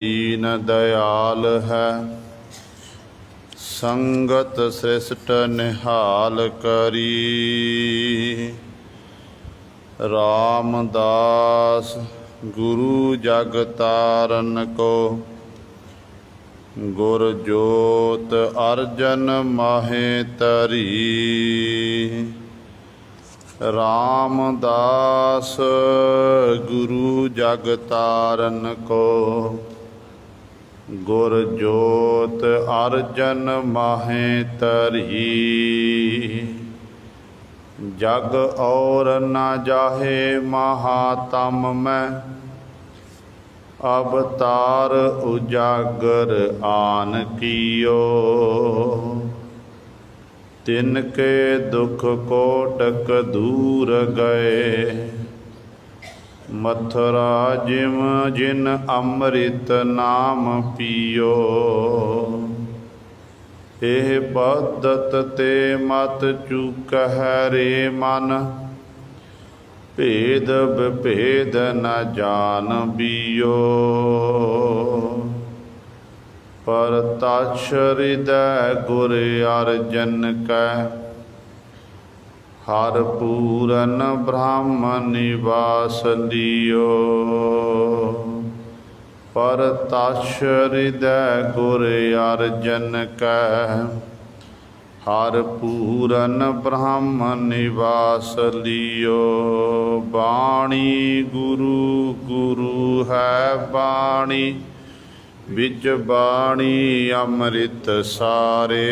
दीन दयाल है। संगत सृष्ट निहाल करी। रामदास गुरु जग तारन को। गुर जोत अर्जन माहे तरी। रामदास गुरु जग तारन को। गुर जोत अर्जन माहे तरी। जग और न जाहे महातम में। अवतार उजागर आन कियो। तिनके दुख कोटक दूर गए। मथुरा जिम जिन अमृत नाम पियो। एह पद्धत ते मत चूकह रे मन। भेद विभेद न जान बियो। परतक्ष हृदय गुर अर्जन कै। हर पूरन ब्रह्म निवास लियो। परतक्ष हृदय गुर अर्जन कै। हर पूरन ब्रह्म निवास लियो। बाणी गुरु गुरु है बाणी। बिच बाणी अमृत सारे।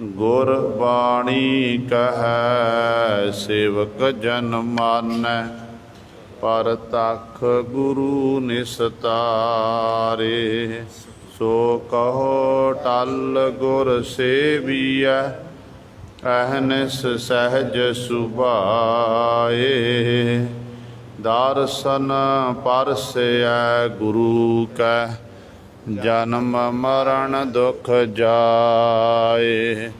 गुर बाणी कहै सेवक जन मानै। परतख गुरु निस्तारे। सो कहो टल गुर सेवियै। अहनिस सहज सुभाए। दर्शन परसै गुरु कै। जन्म मरण दुख जाए।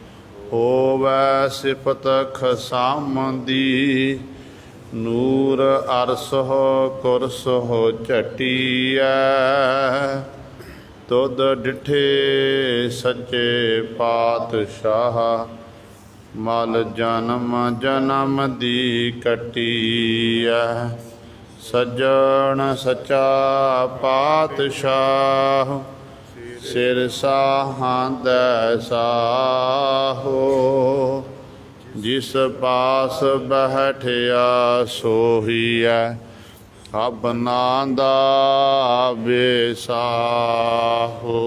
होवै सिफत खसामदी। नूर अरस हो कुरस हो झटिया। तुद डिठे सच्चे पातशाह। मल जन्म जन्म दी कटिया। सज्जन सच्चा पातशाह। सिर साहां साहो। जिस पास बैठिया सोहिया। अबना दा बेसाहो।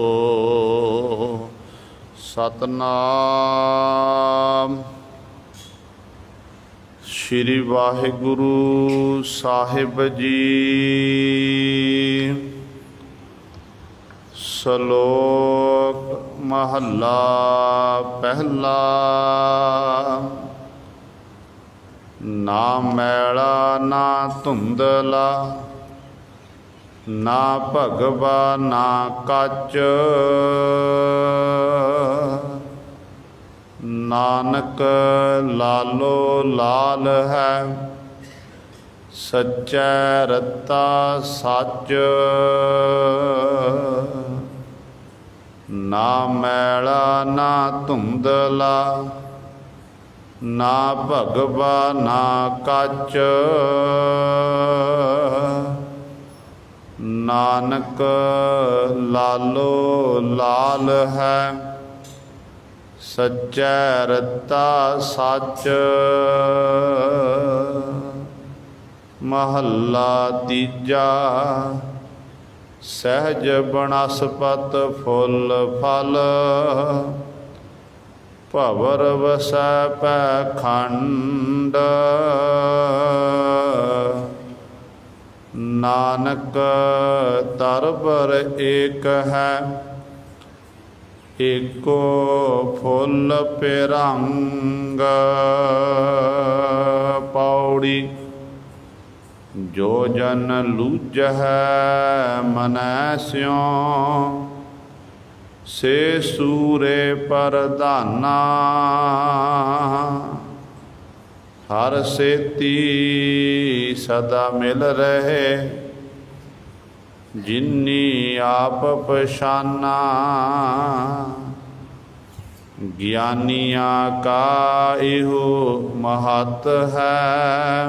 सतनाम। श्री वाहिगुरु साहिब जी। श्लोक महला पहला। ना मैला ना धुंधला। ना भगवा ना कच। नानक लालो लाल है। सच्चै रत्ता सच। ना मैला ना धुंधला। ना भगवा ना कच। नानक लालो लाल है। सच्चै रत्ता सच। महला तीजा। सहज बनस्पत फुल फल। भवर वसै पैखंड। नानक तरबर एक है। एको फुल पिरंग। पौड़ी। जो जन लूजह मनै स्यों। से सूरे परधाना। हर सेती सदा मिल रहे। जिन्नी आप पछाना, ज्ञानिया का इहो महत है,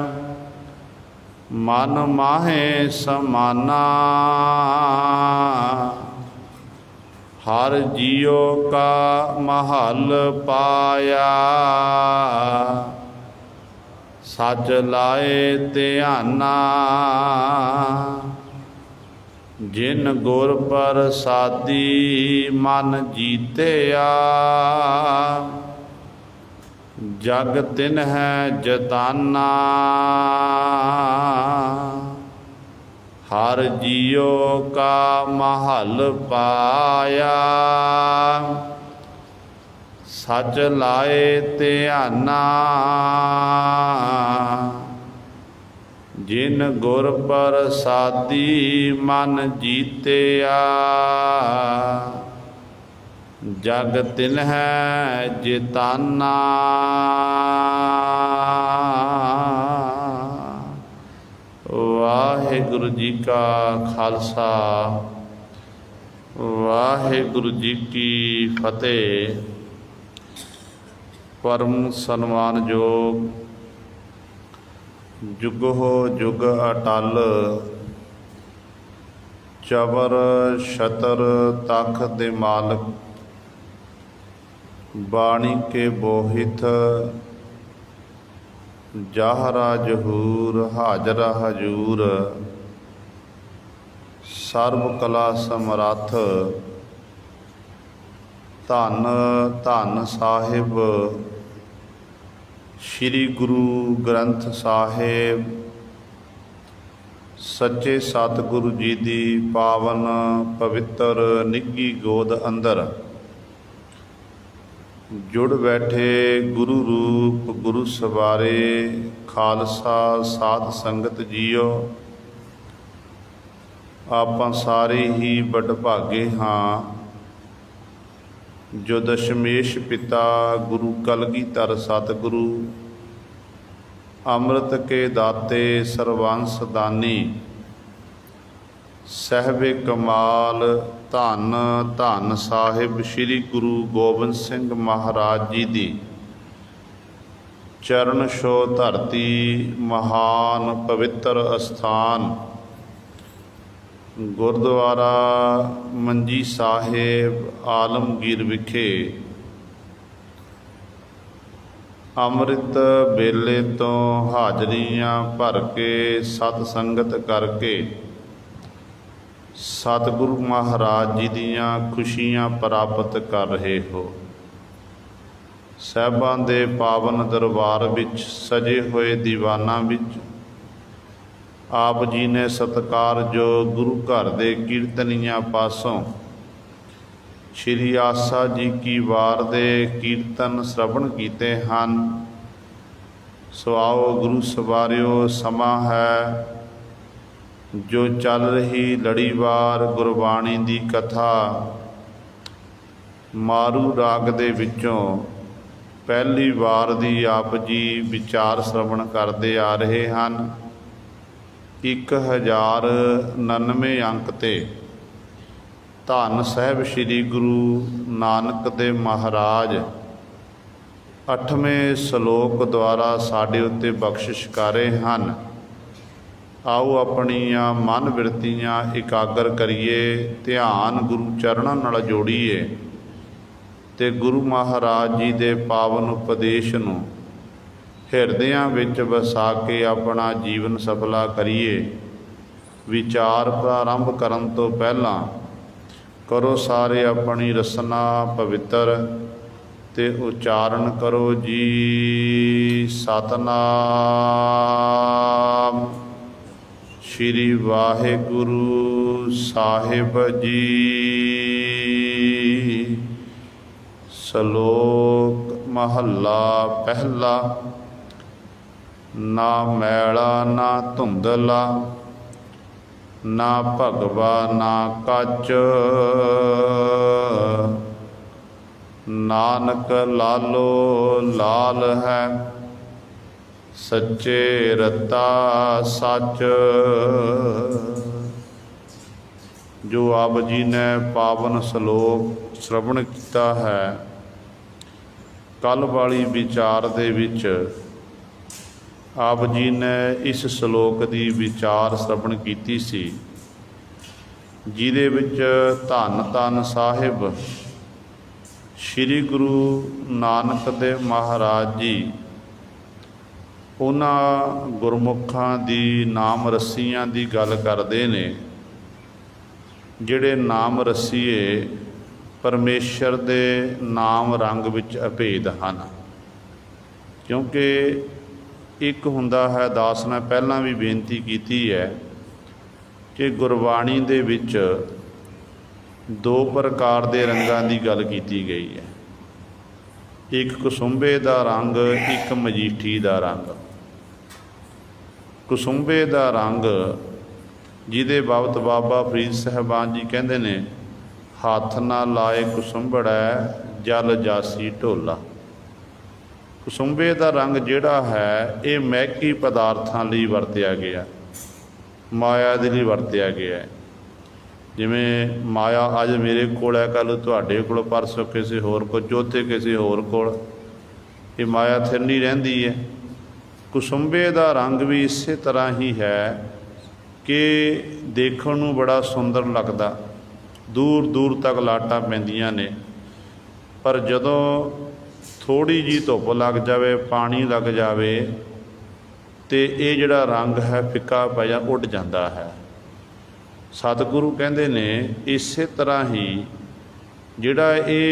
मन माहे समाना। हर जियो का महल पाया, सच लाए ध्याना। जिन गुर प्रसादी मन जीतिया, जग तिन है जताना। हर जियो का महल पाया, सच लाए ध्याना। जिन गुर प्रसादी मन जीतिया, जग तिन है जिताना। वाहिगुरु जी का खालसा, वाहिगुरु जी की फतेह। परम सन्मानयोग जुगो जुग अटल, चबर छतर तख दे मालक। बाणी के बोहित जाहरा जहूर, हाजरा हजूर। सर्व कला समरथ, धन धन साहिब श्री गुरु ग्रंथ साहिब। सच्चे सतगुरु जी दी पावन पवित्र निੱਘੀ गोद अंदर जुड़ बैठे गुरु रूप गुरु सवारे खालसा साध संगत जीओ। आपां सारे ही बड़भागे हाँ, जो दशमेश पिता गुरु कलगीधर सतगुरु अमृत के दाते सर्वांश दानी। सहबे कमाल धन धन साहिब श्री गुरु गोबिंद सिंह महाराज जी दी चरण छो धरती महान पवित्र अस्थान गुरुद्वारा मंजी साहिब आलमगीर विखे अमृत बेले तो हाजरियां भर के सत संगत करके सतगुरु महाराज जी दियां खुशियां प्राप्त कर रहे हो। साहिबां दे पावन दरबार विच सजे हुए दीवाना विच आप जी ने सत्कार जो गुरु घर दे कीर्तनिया पासों श्री आसा जी की वार दे कीर्तन श्रवण कीते हैं। सो आओ गुरु सवारियो, समा है जो चल रही लड़ीवार गुरबाणी दी कथा मारू राग दे विचों पहली वार दी आप जी विचार श्रवण करते आ रहे हैं। 1099 अंक ते धन साहिब श्री गुरु नानक देव महाराज 8वें श्लोक द्वारा साडे उत्ते बख्शिश कर रहे हैं। आओ अपनियां मन बिरतियां इकागर करिए, ध्यान गुरु चरणों नाल जोड़ीए ते गुरु महाराज जी दे पावन उपदेश नूं हिरदियां विच वसा के अपना जीवन सफला करिए। विचार प्रारंभ करन तो पहला करो सारे अपनी रसना पवित्र ते उचारण करो जी सतनाम श्री वाहिगुरु साहिब जी। श्लोक महला पहला। ना मैला ना धुंधला, ना भगवा ना कच, नानक लालो लाल है, सच्चे रता सच। जो आप जी ने पावन श्लोक श्रवण किया है, कल वाली विचार दे विच आप जी ने इस श्लोक की विचार श्रवण की सी, जिहदे विच धन धन साहिब श्री गुरु नानक देव महाराज जी उन्हां गुरमुखां दी नाम रस्सियां दी गल करदे ने, जिहड़े नाम रस्सीए परमेश्वर दे नाम रंग विच अभेद हन। क्योंकि एक हुंदा है, दास ने पहलां भी बेनती कीती है कि गुरबाणी दे विच दो प्रकार के रंगां की गल की गई है, एक कुसुंबे का रंग, एक मजीठी का रंग। कुसुंबे का रंग जिहदे बाबत बाबा फरीद साहबान जी कहते ने, हथ ना लाए कुसुंबड़ा जल जासी ढोला। कुसुंबे का रंग जिहड़ा है ये महकी पदार्थां लई वरतिया गया, माया दे लई वरतिया गया है। जिवें माया अज मेरे कोल है, कल तुहाडे कोल, परसों किसी होर को, चौथे किसी होर कोल, ये माया थिर नहीं रहिंदी है। कुसुंबे का रंग भी इस तरह ही है कि देखण नूं बड़ा सुंदर लगदा, दूर दूर तक लाटां पैंदियां ने, पर जदों थोड़ी जी धुप लग जाए, पानी लग जाए, तो ये जिहड़ा रंग है फिक्का पै जा, उड़ जाता है। सतगुरु कहते ने इस तरह ही जिहड़ा ये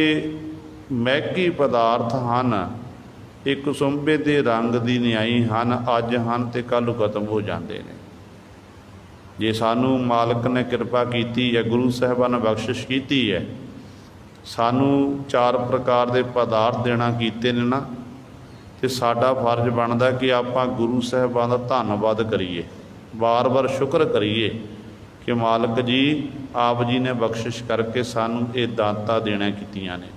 महकी पदार्थ हैं, एक कुसुंबे के रंग की न्याई हैं, अज हैं तो कल खत्म हो जाते हैं। जे सानू मालक ने कृपा की है, गुरु साहिबान ने बख्शिश की है, सानू चार प्रकार के पदार्थ देना कीते ने ना, तो साडा फर्ज बनता कि आपां गुरु साहिबान का धन्नवाद करिए, बार बार शुक्र करिए कि मालक जी आप जी ने बख्शिश करके सानू ये दातां देना कीतियां ने।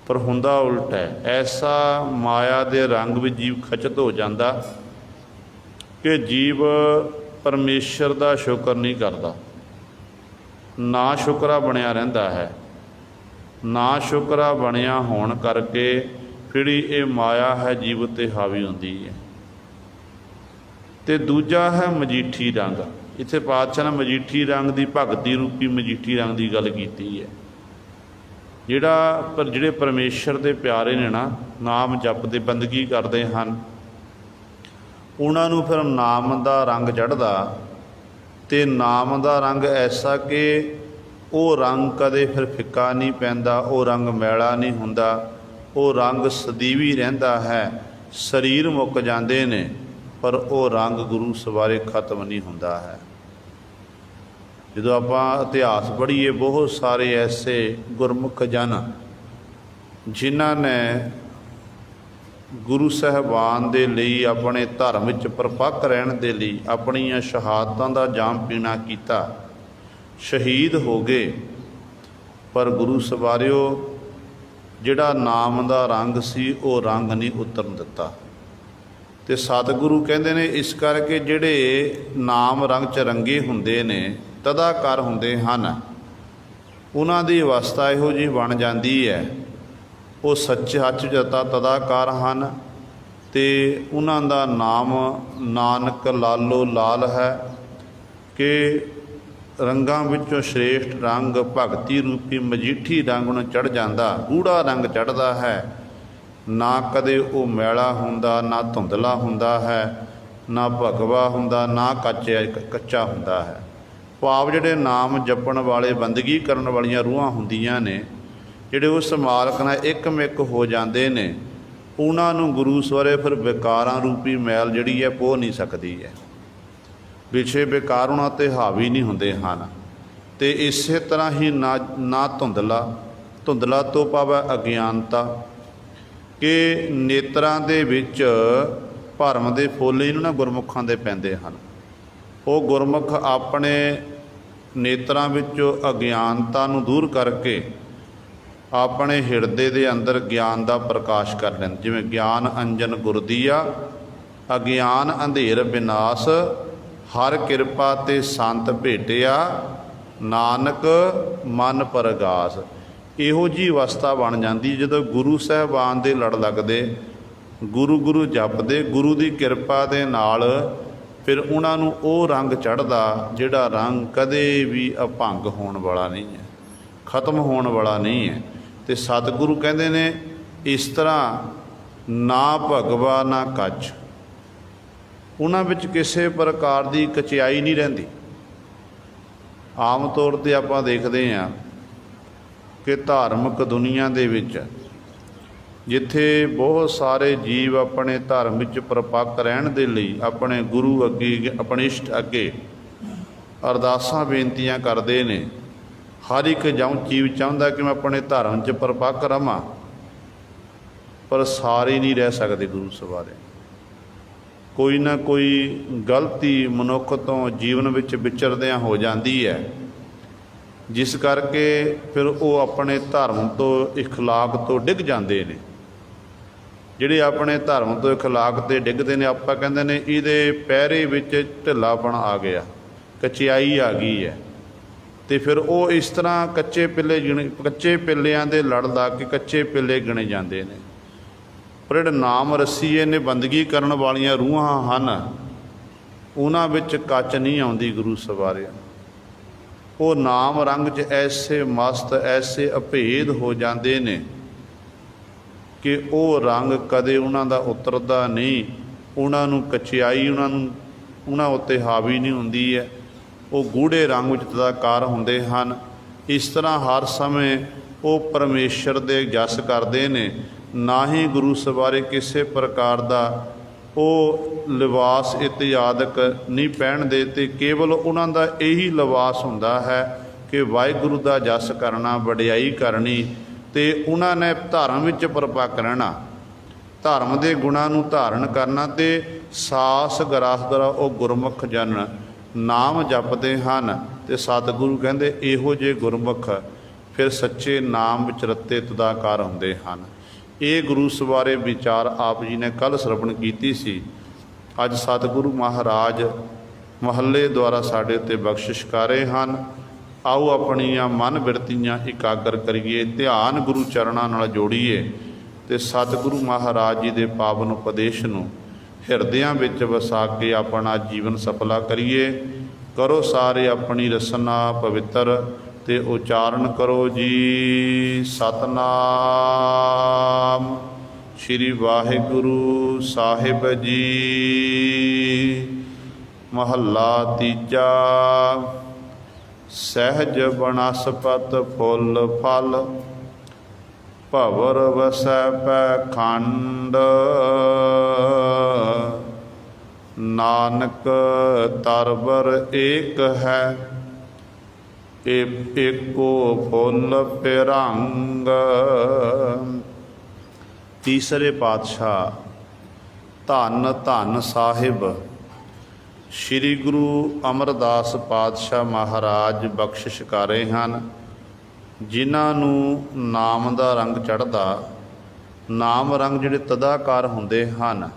पर हुंदा उल्ट है, ऐसा माया दे रंग में जीव खचत हो जाता कि जीव परमेश्वर का शुक्र नहीं करता, ना शुकरा बनया रहिंदा है। ना शुकरा बनया होने करके फिर ये माया है जीव ते हावी होंदी है। ते दूजा है मजीठी रंग। इत्थे पातशाह ने मजीठी रंग की भगती रूपी मजीठी रंग की गल की है, जिहड़े परमेश्वर के प्यारे ने ना, नाम जपते बंदगी करते हैं, उन्हां नूं फिर नाम का रंग चढ़दा। ते नाम का रंग ऐसा कि वो रंग कदे फिर फिक्का नहीं पैंदा, वो रंग मैला नहीं हुंदा, वो रंग सਦੀवी रहिंदा है। शरीर मुक जाते ने पर वो रंग गुरु सवारे खत्म नहीं हुंदा है। जो आपां इतिहास पढ़ीए, बहुत सारे ऐसे गुरमुख जन जिन्हां ने गुरु साहिबान दे लई अपने धर्म विच परपक्क रहण दे लई अपणियां शहादतां दा जाम पीना कीता, शहीद हो गए। पर गुरु सवारियो जिहड़ा नाम का रंग सी वो रंग नहीं उतरन दिता। ते सतगुरु कहंदे ने इस करके जिहड़े नाम रंग च रंगे हुंदे ने, तदाकार हुंदे हन, उन्हां दी अवस्था इहो जी बन जांदी है, वो सच्चे हच जता तदाकार हैं। ते उन्हां दा नाम नानक लालो लाल है कि रंगां विचों श्रेष्ठ रंग भगती रूपी मजीठी रंग उन्हें चढ़ जाता, गूढ़ा रंग चढ़ता है। ना कदे वो मैला हुंदा, ना धुंधला हुंदा है, ना भगवा हुंदा, ना कच्चा हुंदा है। भाव जिहड़े नाम जपण वाले बंदगी करन वालियां रूहां हुंदियां ने, जिहड़े उस मालक नाल एकमिक हो जाते ने, उन्हां नूं गुरु सवारे फिर विकारां रूपी मैल जिहड़ी है पोह नहीं सकती है। विछे बेकार उन्हां ते हावी नहीं हुंदे हन। ते इस तरह ही ना धुंधला तो भाव अज्ञानता कि नेत्रां दे विच भरम दे फुੱਲ इन्हां गुरमुखां दे पैंदे हन। वो गुरमुख अपने नेत्रां विचों अज्ञानता नूं दूर करके अपने हिरदे दे अंदर ज्ञान का प्रकाश कर लें। जिवें ज्ञान अंजन गुर दिया, अज्ञान अंधेर विनाश, हर किरपा ते संत भेटिया, ਨਾਨਕ ਮਨ ਪਰਗਾਸ। ਇਹੋ ਜਿਹੀ ਅਵਸਥਾ ਬਣ ਜਾਂਦੀ ਜਦੋਂ ਗੁਰੂ ਸਾਹਿਬਾਨ ਦੇ ਲੜ ਲੱਗਦੇ, ਗੁਰੂ ਗੁਰੂ ਜਪਦੇ, ਗੁਰੂ ਦੀ ਕਿਰਪਾ ਦੇ ਨਾਲ ਫਿਰ ਉਹਨਾਂ ਨੂੰ ਉਹ ਰੰਗ ਚੜ੍ਹਦਾ ਜਿਹੜਾ ਰੰਗ ਕਦੇ ਵੀ ਅਭੰਗ ਹੋਣ ਵਾਲਾ ਨਹੀਂ ਹੈ, ਖਤਮ ਹੋਣ ਵਾਲਾ ਨਹੀਂ ਹੈ। ਅਤੇ ਸਤਿਗੁਰੂ ਕਹਿੰਦੇ ਨੇ ਇਸ ਤਰ੍ਹਾਂ ਨਾ ਭਗਵਾ ਨਾ ਕੱਚ, ਉਹਨਾਂ ਵਿੱਚ ਕਿਸੇ ਪ੍ਰਕਾਰ ਦੀ ਕਚਿਆਈ ਨਹੀਂ ਰਹਿੰਦੀ। ਆਮ ਤੌਰ 'ਤੇ ਆਪਾਂ ਦੇਖਦੇ ਹਾਂ ਕਿ ਧਾਰਮਿਕ ਦੁਨੀਆ ਦੇ ਵਿੱਚ ਜਿੱਥੇ ਬਹੁਤ ਸਾਰੇ ਜੀਵ ਆਪਣੇ ਧਰਮ ਵਿੱਚ ਪਰਪੱਕ ਰਹਿਣ ਦੇ ਲਈ ਆਪਣੇ ਗੁਰੂ ਅੱਗੇ, ਆਪਣੇ ਇਸ਼ਟ ਅੱਗੇ ਅਰਦਾਸਾਂ ਬੇਨਤੀਆਂ ਕਰਦੇ ਨੇ, ਹਰ ਇੱਕ ਜੀਵ ਚਾਹੁੰਦਾ ਕਿ ਮੈਂ ਆਪਣੇ ਧਰਮ 'ਚ ਪਰਪੱਕ ਰਹਾਂ, ਪਰ ਸਾਰੇ ਨਹੀਂ ਰਹਿ ਸਕਦੇ ਗੁਰੂ ਸਵਾਰੇ। ਕੋਈ ਨਾ ਕੋਈ ਗਲਤੀ ਮਨੁੱਖ ਤੋਂ ਜੀਵਨ ਵਿੱਚ ਵਿਚਰਦਿਆਂ ਹੋ ਜਾਂਦੀ ਹੈ, ਜਿਸ ਕਰਕੇ ਫਿਰ ਉਹ ਆਪਣੇ ਧਰਮ ਤੋਂ, ਇਖਲਾਕ ਤੋਂ ਡਿੱਗ ਜਾਂਦੇ ਨੇ। ਜਿਹੜੇ ਆਪਣੇ ਧਰਮ ਤੋਂ ਇਖਲਾਕ 'ਤੇ ਡਿੱਗਦੇ ਨੇ, ਆਪਾਂ ਕਹਿੰਦੇ ਨੇ ਇਹਦੇ ਪਹਿਰੇ ਵਿੱਚ ਢਿੱਲਾਪਣ ਆ ਗਿਆ, ਕਚਿਆਈ ਆ ਗਈ ਹੈ। ਅਤੇ ਫਿਰ ਉਹ ਇਸ ਤਰ੍ਹਾਂ ਕੱਚੇ ਪਿੱਲਿਆਂ ਦੇ ਲੜ ਲਾ ਕੇ ਕੱਚੇ ਪਿੱਲੇ ਗਿਣੇ ਜਾਂਦੇ ਨੇ। ਪਰ ਜਿਹੜੇ ਨਾਮ ਰਸੀਏ ਨੇ, ਬੰਦਗੀ ਕਰਨ ਵਾਲੀਆਂ ਰੂਹਾਂ ਹਨ, ਉਹਨਾਂ ਵਿੱਚ ਕੱਚ ਨਹੀਂ ਆਉਂਦੀ ਗੁਰੂ ਸਵਾਰਿਆ। ਉਹ ਨਾਮ ਰੰਗ 'ਚ ਐਸੇ ਮਸਤ, ਐਸੇ ਅਭੇਦ ਹੋ ਜਾਂਦੇ ਨੇ ਕਿ ਉਹ ਰੰਗ ਕਦੇ ਉਹਨਾਂ ਦਾ ਉਤਰਦਾ ਨਹੀਂ, ਉਹਨਾਂ ਨੂੰ ਕਚਿਆਈ ਉਹਨਾਂ ਉੱਤੇ ਹਾਵੀ ਨਹੀਂ ਹੁੰਦੀ ਹੈ। ਉਹ ਗੂੜ੍ਹੇ ਰੰਗ ਵਿੱਚ ਤਦਾਕਾਰ ਹੁੰਦੇ ਹਨ। ਇਸ ਤਰ੍ਹਾਂ ਹਰ ਸਮੇਂ ਉਹ ਪਰਮੇਸ਼ਰ ਦੇ ਜਸ ਕਰਦੇ ਨੇ। ਨਾ ਹੀ ਗੁਰੂ ਸਵਾਰੇ ਕਿਸੇ ਪ੍ਰਕਾਰ ਦਾ ਉਹ ਲਿਬਾਸ ਇਤਿਆਦਿਕ ਨਹੀਂ ਪਹਿਨਦੇ, ਅਤੇ ਕੇਵਲ ਉਹਨਾਂ ਦਾ ਇਹੀ ਲਿਬਾਸ ਹੁੰਦਾ ਹੈ ਕਿ ਵਾਹਿਗੁਰੂ ਦਾ ਜਸ ਕਰਨਾ, ਵਡਿਆਈ ਕਰਨੀ, ਅਤੇ ਉਹਨਾਂ ਨੇ ਧਰਮ ਵਿੱਚ ਪਰਪੱਕ ਰਹਿਣਾ, ਧਰਮ ਦੇ ਗੁਣਾਂ ਨੂੰ ਧਾਰਨ ਕਰਨਾ। ਅਤੇ ਸਾਸ ਗਰਾਸਦਰਾ ਉਹ ਗੁਰਮੁਖ ਜਨ ਨਾਮ ਜਪਦੇ ਹਨ। ਅਤੇ ਸਤਿਗੁਰੂ ਕਹਿੰਦੇ ਇਹੋ ਜਿਹੇ ਗੁਰਮੁਖ ਫਿਰ ਸੱਚੇ ਨਾਮ ਵਿੱਚ ਰਤੇ ਤਦਾਕਾਰ ਹੁੰਦੇ ਹਨ। ਇਹ ਗੁਰੂ ਸਵਾਰੇ ਵਿਚਾਰ ਆਪ ਜੀ ਨੇ ਕੱਲ੍ਹ ਸਰਵਣ ਕੀਤੀ ਸੀ। ਅੱਜ ਸਤਿਗੁਰੂ ਮਹਾਰਾਜ ਮਹੱਲੇ ਦੁਆਰਾ ਸਾਡੇ ਉੱਤੇ ਬਖਸ਼ਿਸ਼ ਕਰ ਰਹੇ ਹਨ। ਆਓ ਆਪਣੀਆਂ ਮਨ ਬਿਰਤੀਆਂ ਇਕਾਗਰ ਕਰੀਏ, ਧਿਆਨ ਗੁਰੂ ਚਰਨਾਂ ਨਾਲ ਜੋੜੀਏ, ਅਤੇ ਸਤਿਗੁਰੂ ਮਹਾਰਾਜ ਜੀ ਦੇ ਪਾਵਨ ਉਪਦੇਸ਼ ਨੂੰ ਹਿਰਦਿਆਂ ਵਿੱਚ ਵਸਾ ਕੇ ਆਪਣਾ ਜੀਵਨ ਸਫਲਾ ਕਰੀਏ। ਕਰੋ ਸਾਰੇ ਆਪਣੀ ਰਸਨਾ ਪਵਿੱਤਰ ਅਤੇ ਉਚਾਰਨ ਕਰੋ ਜੀ ਸਤਿਨਾਮ ਸ਼੍ਰੀ ਵਾਹਿਗੁਰੂ ਸਾਹਿਬ ਜੀ। ਮਹੱਲਾ ਤੀਜਾ। ਸਹਿਜ ਬਨਸਪਤ ਫੁੱਲ ਫਲ, ਭਵਰ ਵਸੈ ਪੈਖੰਡ, ਨਾਨਕ ਤਰਵਰ ਏਕ ਹੈ, ਏਕੋ ਫੁੱਲ ਪਿਰੰਗ। ਤੀਸਰੇ ਪਾਤਸ਼ਾਹ ਧੰਨ ਧੰਨ ਸਾਹਿਬ ਸ਼੍ਰੀ ਗੁਰੂ ਅਮਰਦਾਸ ਪਾਤਸ਼ਾਹ ਮਹਾਰਾਜ ਬਖਸ਼ਿਸ਼ ਕਰ ਰਹੇ ਹਨ। ਜਿਨ੍ਹਾਂ ਨੂੰ ਨਾਮ ਦਾ ਰੰਗ ਚੜ੍ਹਦਾ, ਨਾਮ ਰੰਗ ਜਿਹੜੇ ਤਦਾਕਾਰ ਹੁੰਦੇ ਹਨ,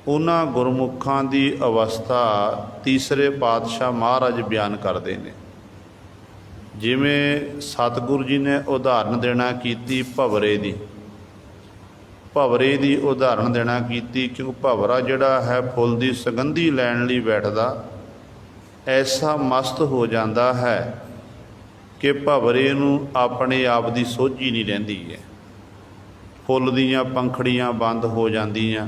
ਉਹਨਾਂ ਗੁਰਮੁਖਾਂ ਦੀ ਅਵਸਥਾ ਤੀਸਰੇ ਪਾਤਸ਼ਾਹ ਮਹਾਰਾਜ ਬਿਆਨ ਕਰਦੇ ਨੇ। ਜਿਵੇਂ ਸਤਿਗੁਰੂ ਜੀ ਨੇ ਉਦਾਹਰਨ ਦੇਣਾ ਕੀਤੀ ਭਵਰੇ ਦੀ ਉਦਾਹਰਨ ਦੇਣਾ ਕੀਤੀ, ਕਿਉਂਕਿ ਭਵਰਾ ਜਿਹੜਾ ਹੈ ਫੁੱਲ ਦੀ ਸੁਗੰਧੀ ਲੈਣ ਲਈ ਬੈਠਦਾ, ਐਸਾ ਮਸਤ ਹੋ ਜਾਂਦਾ ਹੈ ਕਿ ਭਵਰੇ ਨੂੰ ਆਪਣੇ ਆਪ ਦੀ ਸੋਝੀ ਨਹੀਂ ਰਹਿੰਦੀ ਹੈ। ਫੁੱਲ ਦੀਆਂ ਪੰਖੜੀਆਂ ਬੰਦ ਹੋ ਜਾਂਦੀਆਂ,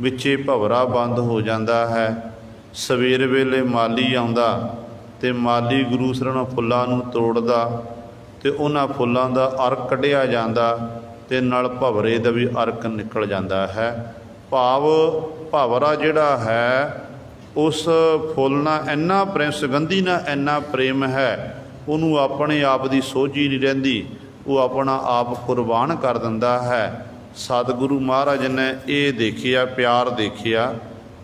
ਵਿੱਚੇ ਭਵਰਾ ਬੰਦ ਹੋ ਜਾਂਦਾ ਹੈ। ਸਵੇਰ ਵੇਲੇ ਮਾਲੀ ਆਉਂਦਾ ਅਤੇ ਮਾਲੀ ਗੁਰੂ ਸਰੋਂ ਫੁੱਲਾਂ ਨੂੰ ਤੋੜਦਾ, ਅਤੇ ਉਹਨਾਂ ਫੁੱਲਾਂ ਦਾ ਅਰਕ ਕੱਢਿਆ ਜਾਂਦਾ, ਅਤੇ ਨਾਲ ਭਵਰੇ ਦਾ ਵੀ ਅਰਕ ਨਿਕਲ ਜਾਂਦਾ ਹੈ। ਭਾਵ ਭਵਰਾ ਜਿਹੜਾ ਹੈ ਉਸ ਫੁੱਲ ਨਾਲ ਇੰਨਾ ਪ੍ਰੇਮ, ਸੁਗੰਧੀ ਨਾਲ ਇੰਨਾ ਪ੍ਰੇਮ ਹੈ, ਉਹਨੂੰ ਆਪਣੇ ਆਪ ਦੀ ਸੋਝੀ ਨਹੀਂ ਰਹਿੰਦੀ, ਉਹ ਆਪਣਾ ਆਪ ਕੁਰਬਾਨ ਕਰ ਦਿੰਦਾ ਹੈ। ਸਤਿਗੁਰੂ ਮਹਾਰਾਜ ਨੇ ਇਹ ਦੇਖਿਆ, ਪਿਆਰ ਦੇਖਿਆ,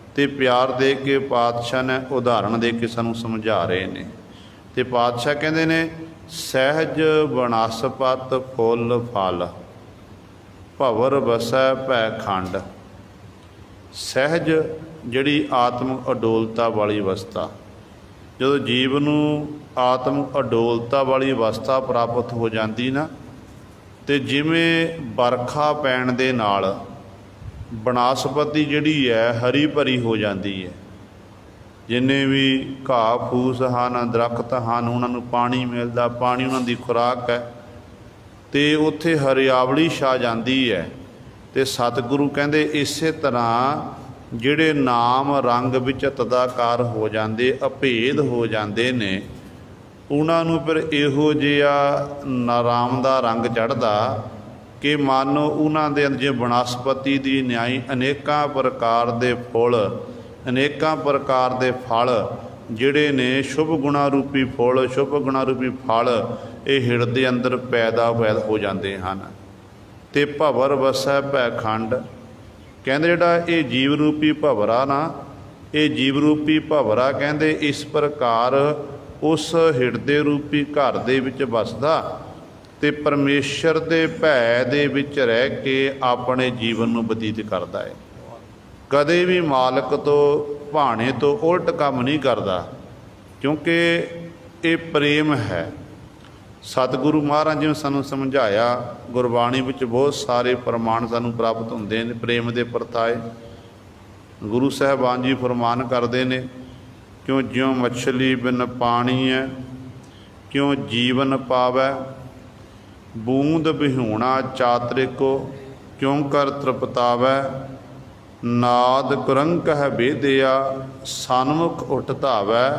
ਅਤੇ ਪਿਆਰ ਦੇ ਕੇ ਪਾਤਸ਼ਾਹ ਨੇ ਉਦਾਹਰਣ ਦੇ ਕੇ ਸਾਨੂੰ ਸਮਝਾ ਰਹੇ ਨੇ। ਅਤੇ ਪਾਤਸ਼ਾਹ ਕਹਿੰਦੇ ਨੇ ਸਹਿਜ ਬਨਸਪਤ ਫੁੱਲ ਫਲ, ਭਵਰ ਵਸੈ ਪੈਖੰਡ। ਸਹਿਜ ਜਿਹੜੀ ਆਤਮਿਕ ਅਡੋਲਤਾ ਵਾਲੀ ਅਵਸਥਾ, ਜਦੋਂ ਜੀਵ ਨੂੰ ਆਤਮ ਅਡੋਲਤਾ ਵਾਲੀ ਅਵਸਥਾ ਪ੍ਰਾਪਤ ਹੋ ਜਾਂਦੀ ਨਾ, ਤੇ ਜਿਵੇਂ ਵਰਖਾ ਪੈਣ ਦੇ ਨਾਲ ਬਨਸਪਤੀ ਜਿਹੜੀ ਹੈ ਹਰੀ ਭਰੀ ਹੋ ਜਾਂਦੀ ਹੈ। ਜਿੰਨੇ ਵੀ ਘਾਹ ਫੂਸ ਹਨ, ਦਰੱਖਤ ਹਨ, ਉਹਨਾਂ ਨੂੰ ਪਾਣੀ ਮਿਲਦਾ, ਪਾਣੀ ਉਹਨਾਂ ਦੀ ਖੁਰਾਕ ਹੈ, ਅਤੇ ਉੱਥੇ ਹਰਿਆਵਲੀ ਛਾ ਜਾਂਦੀ ਹੈ। ਅਤੇ ਸਤਿਗੁਰੂ ਕਹਿੰਦੇ ਇਸੇ ਤਰ੍ਹਾਂ ਜਿਹੜੇ ਨਾਮ ਰੰਗ ਵਿੱਚ ਤਦਾਕਾਰ ਹੋ ਜਾਂਦੇ, ਅਭੇਦ ਹੋ ਜਾਂਦੇ ਨੇ, ਉਹਨਾਂ ਨੂੰ ਫਿਰ ਇਹੋ ਜਿਹਾ ਨਾਰਾਮ ਦਾ ਰੰਗ ਚੜ੍ਹਦਾ ਕਿ ਮਾਨੋ ਉਹਨਾਂ ਦੇ ਅੰਦਰ ਜਿਵੇਂ ਬਨਸਪਤੀ ਦੀ ਨਿਆਈ ਅਨੇਕਾਂ ਪ੍ਰਕਾਰ ਦੇ ਫੁੱਲ, ਅਨੇਕਾਂ ਪ੍ਰਕਾਰ ਦੇ ਫਲ ਜਿਹੜੇ ਨੇ ਸ਼ੁਭ ਗੁਣਾ ਰੂਪੀ ਫੁੱਲ, ਸ਼ੁਭ ਗੁਣਾ ਰੂਪੀ ਫਲ ਇਹ ਹਿਰਦੇ ਦੇ ਅੰਦਰ ਪੈਦਾ ਹੋ ਜਾਂਦੇ ਹਨ। ਅਤੇ ਭਵਰ ਵਸੈ ਭੈ ਖੰਡ, ਕਹਿੰਦੇ ਜਿਹੜਾ ਇਹ ਜੀਵ ਰੂਪੀ ਭਵਰਾ ਨਾ, ਇਹ ਜੀਵ ਰੂਪੀ ਭਵਰਾ ਕਹਿੰਦੇ ਇਸ ਪ੍ਰਕਾਰ ਉਸ ਹਿਰਦੇ ਰੂਪੀ ਘਰ ਦੇ ਵਿੱਚ ਵਸਦਾ ਅਤੇ ਪਰਮੇਸ਼ਰ ਦੇ ਭੈ ਦੇ ਵਿੱਚ ਰਹਿ ਕੇ ਆਪਣੇ ਜੀਵਨ ਨੂੰ ਬਤੀਤ ਕਰਦਾ ਹੈ। ਕਦੇ ਵੀ ਮਾਲਕ ਤੋਂ ਭਾਣੇ ਤੋਂ ਉਲਟ ਕੰਮ ਨਹੀਂ ਕਰਦਾ, ਕਿਉਂਕਿ ਇਹ ਪ੍ਰੇਮ ਹੈ। ਸਤਿਗੁਰੂ ਮਹਾਰਾਜ ਜੀ ਨੇ ਸਾਨੂੰ ਸਮਝਾਇਆ, ਗੁਰਬਾਣੀ ਵਿੱਚ ਬਹੁਤ ਸਾਰੇ ਪ੍ਰਮਾਣ ਸਾਨੂੰ ਪ੍ਰਾਪਤ ਹੁੰਦੇ ਨੇ ਪ੍ਰੇਮ ਦੇ ਪਰਤਾਏ। ਗੁਰੂ ਸਾਹਿਬਾਨ ਜੀ ਫਰਮਾਨ ਕਰਦੇ ਨੇ, ਕਿਉਂ ਜਿਉਂ ਮੱਛਲੀ ਬਿਨ ਪਾਣੀ ਹੈ, ਕਿਉਂ ਜੀਵਨ ਪਾਵੈ, ਬੂੰਦ ਬਿਹੂਣਾ ਚਾਤ੍ਰਿਕੋ, ਕਿਉਂ ਕਰ ਤ੍ਰਿਪਤਾਵੈ, ਨਾਦ ਕੁਰੰਕ ਹੈ ਬੇਦਿਆ, ਸਨਮੁਖ ਉਠ ਧਾਵੈ,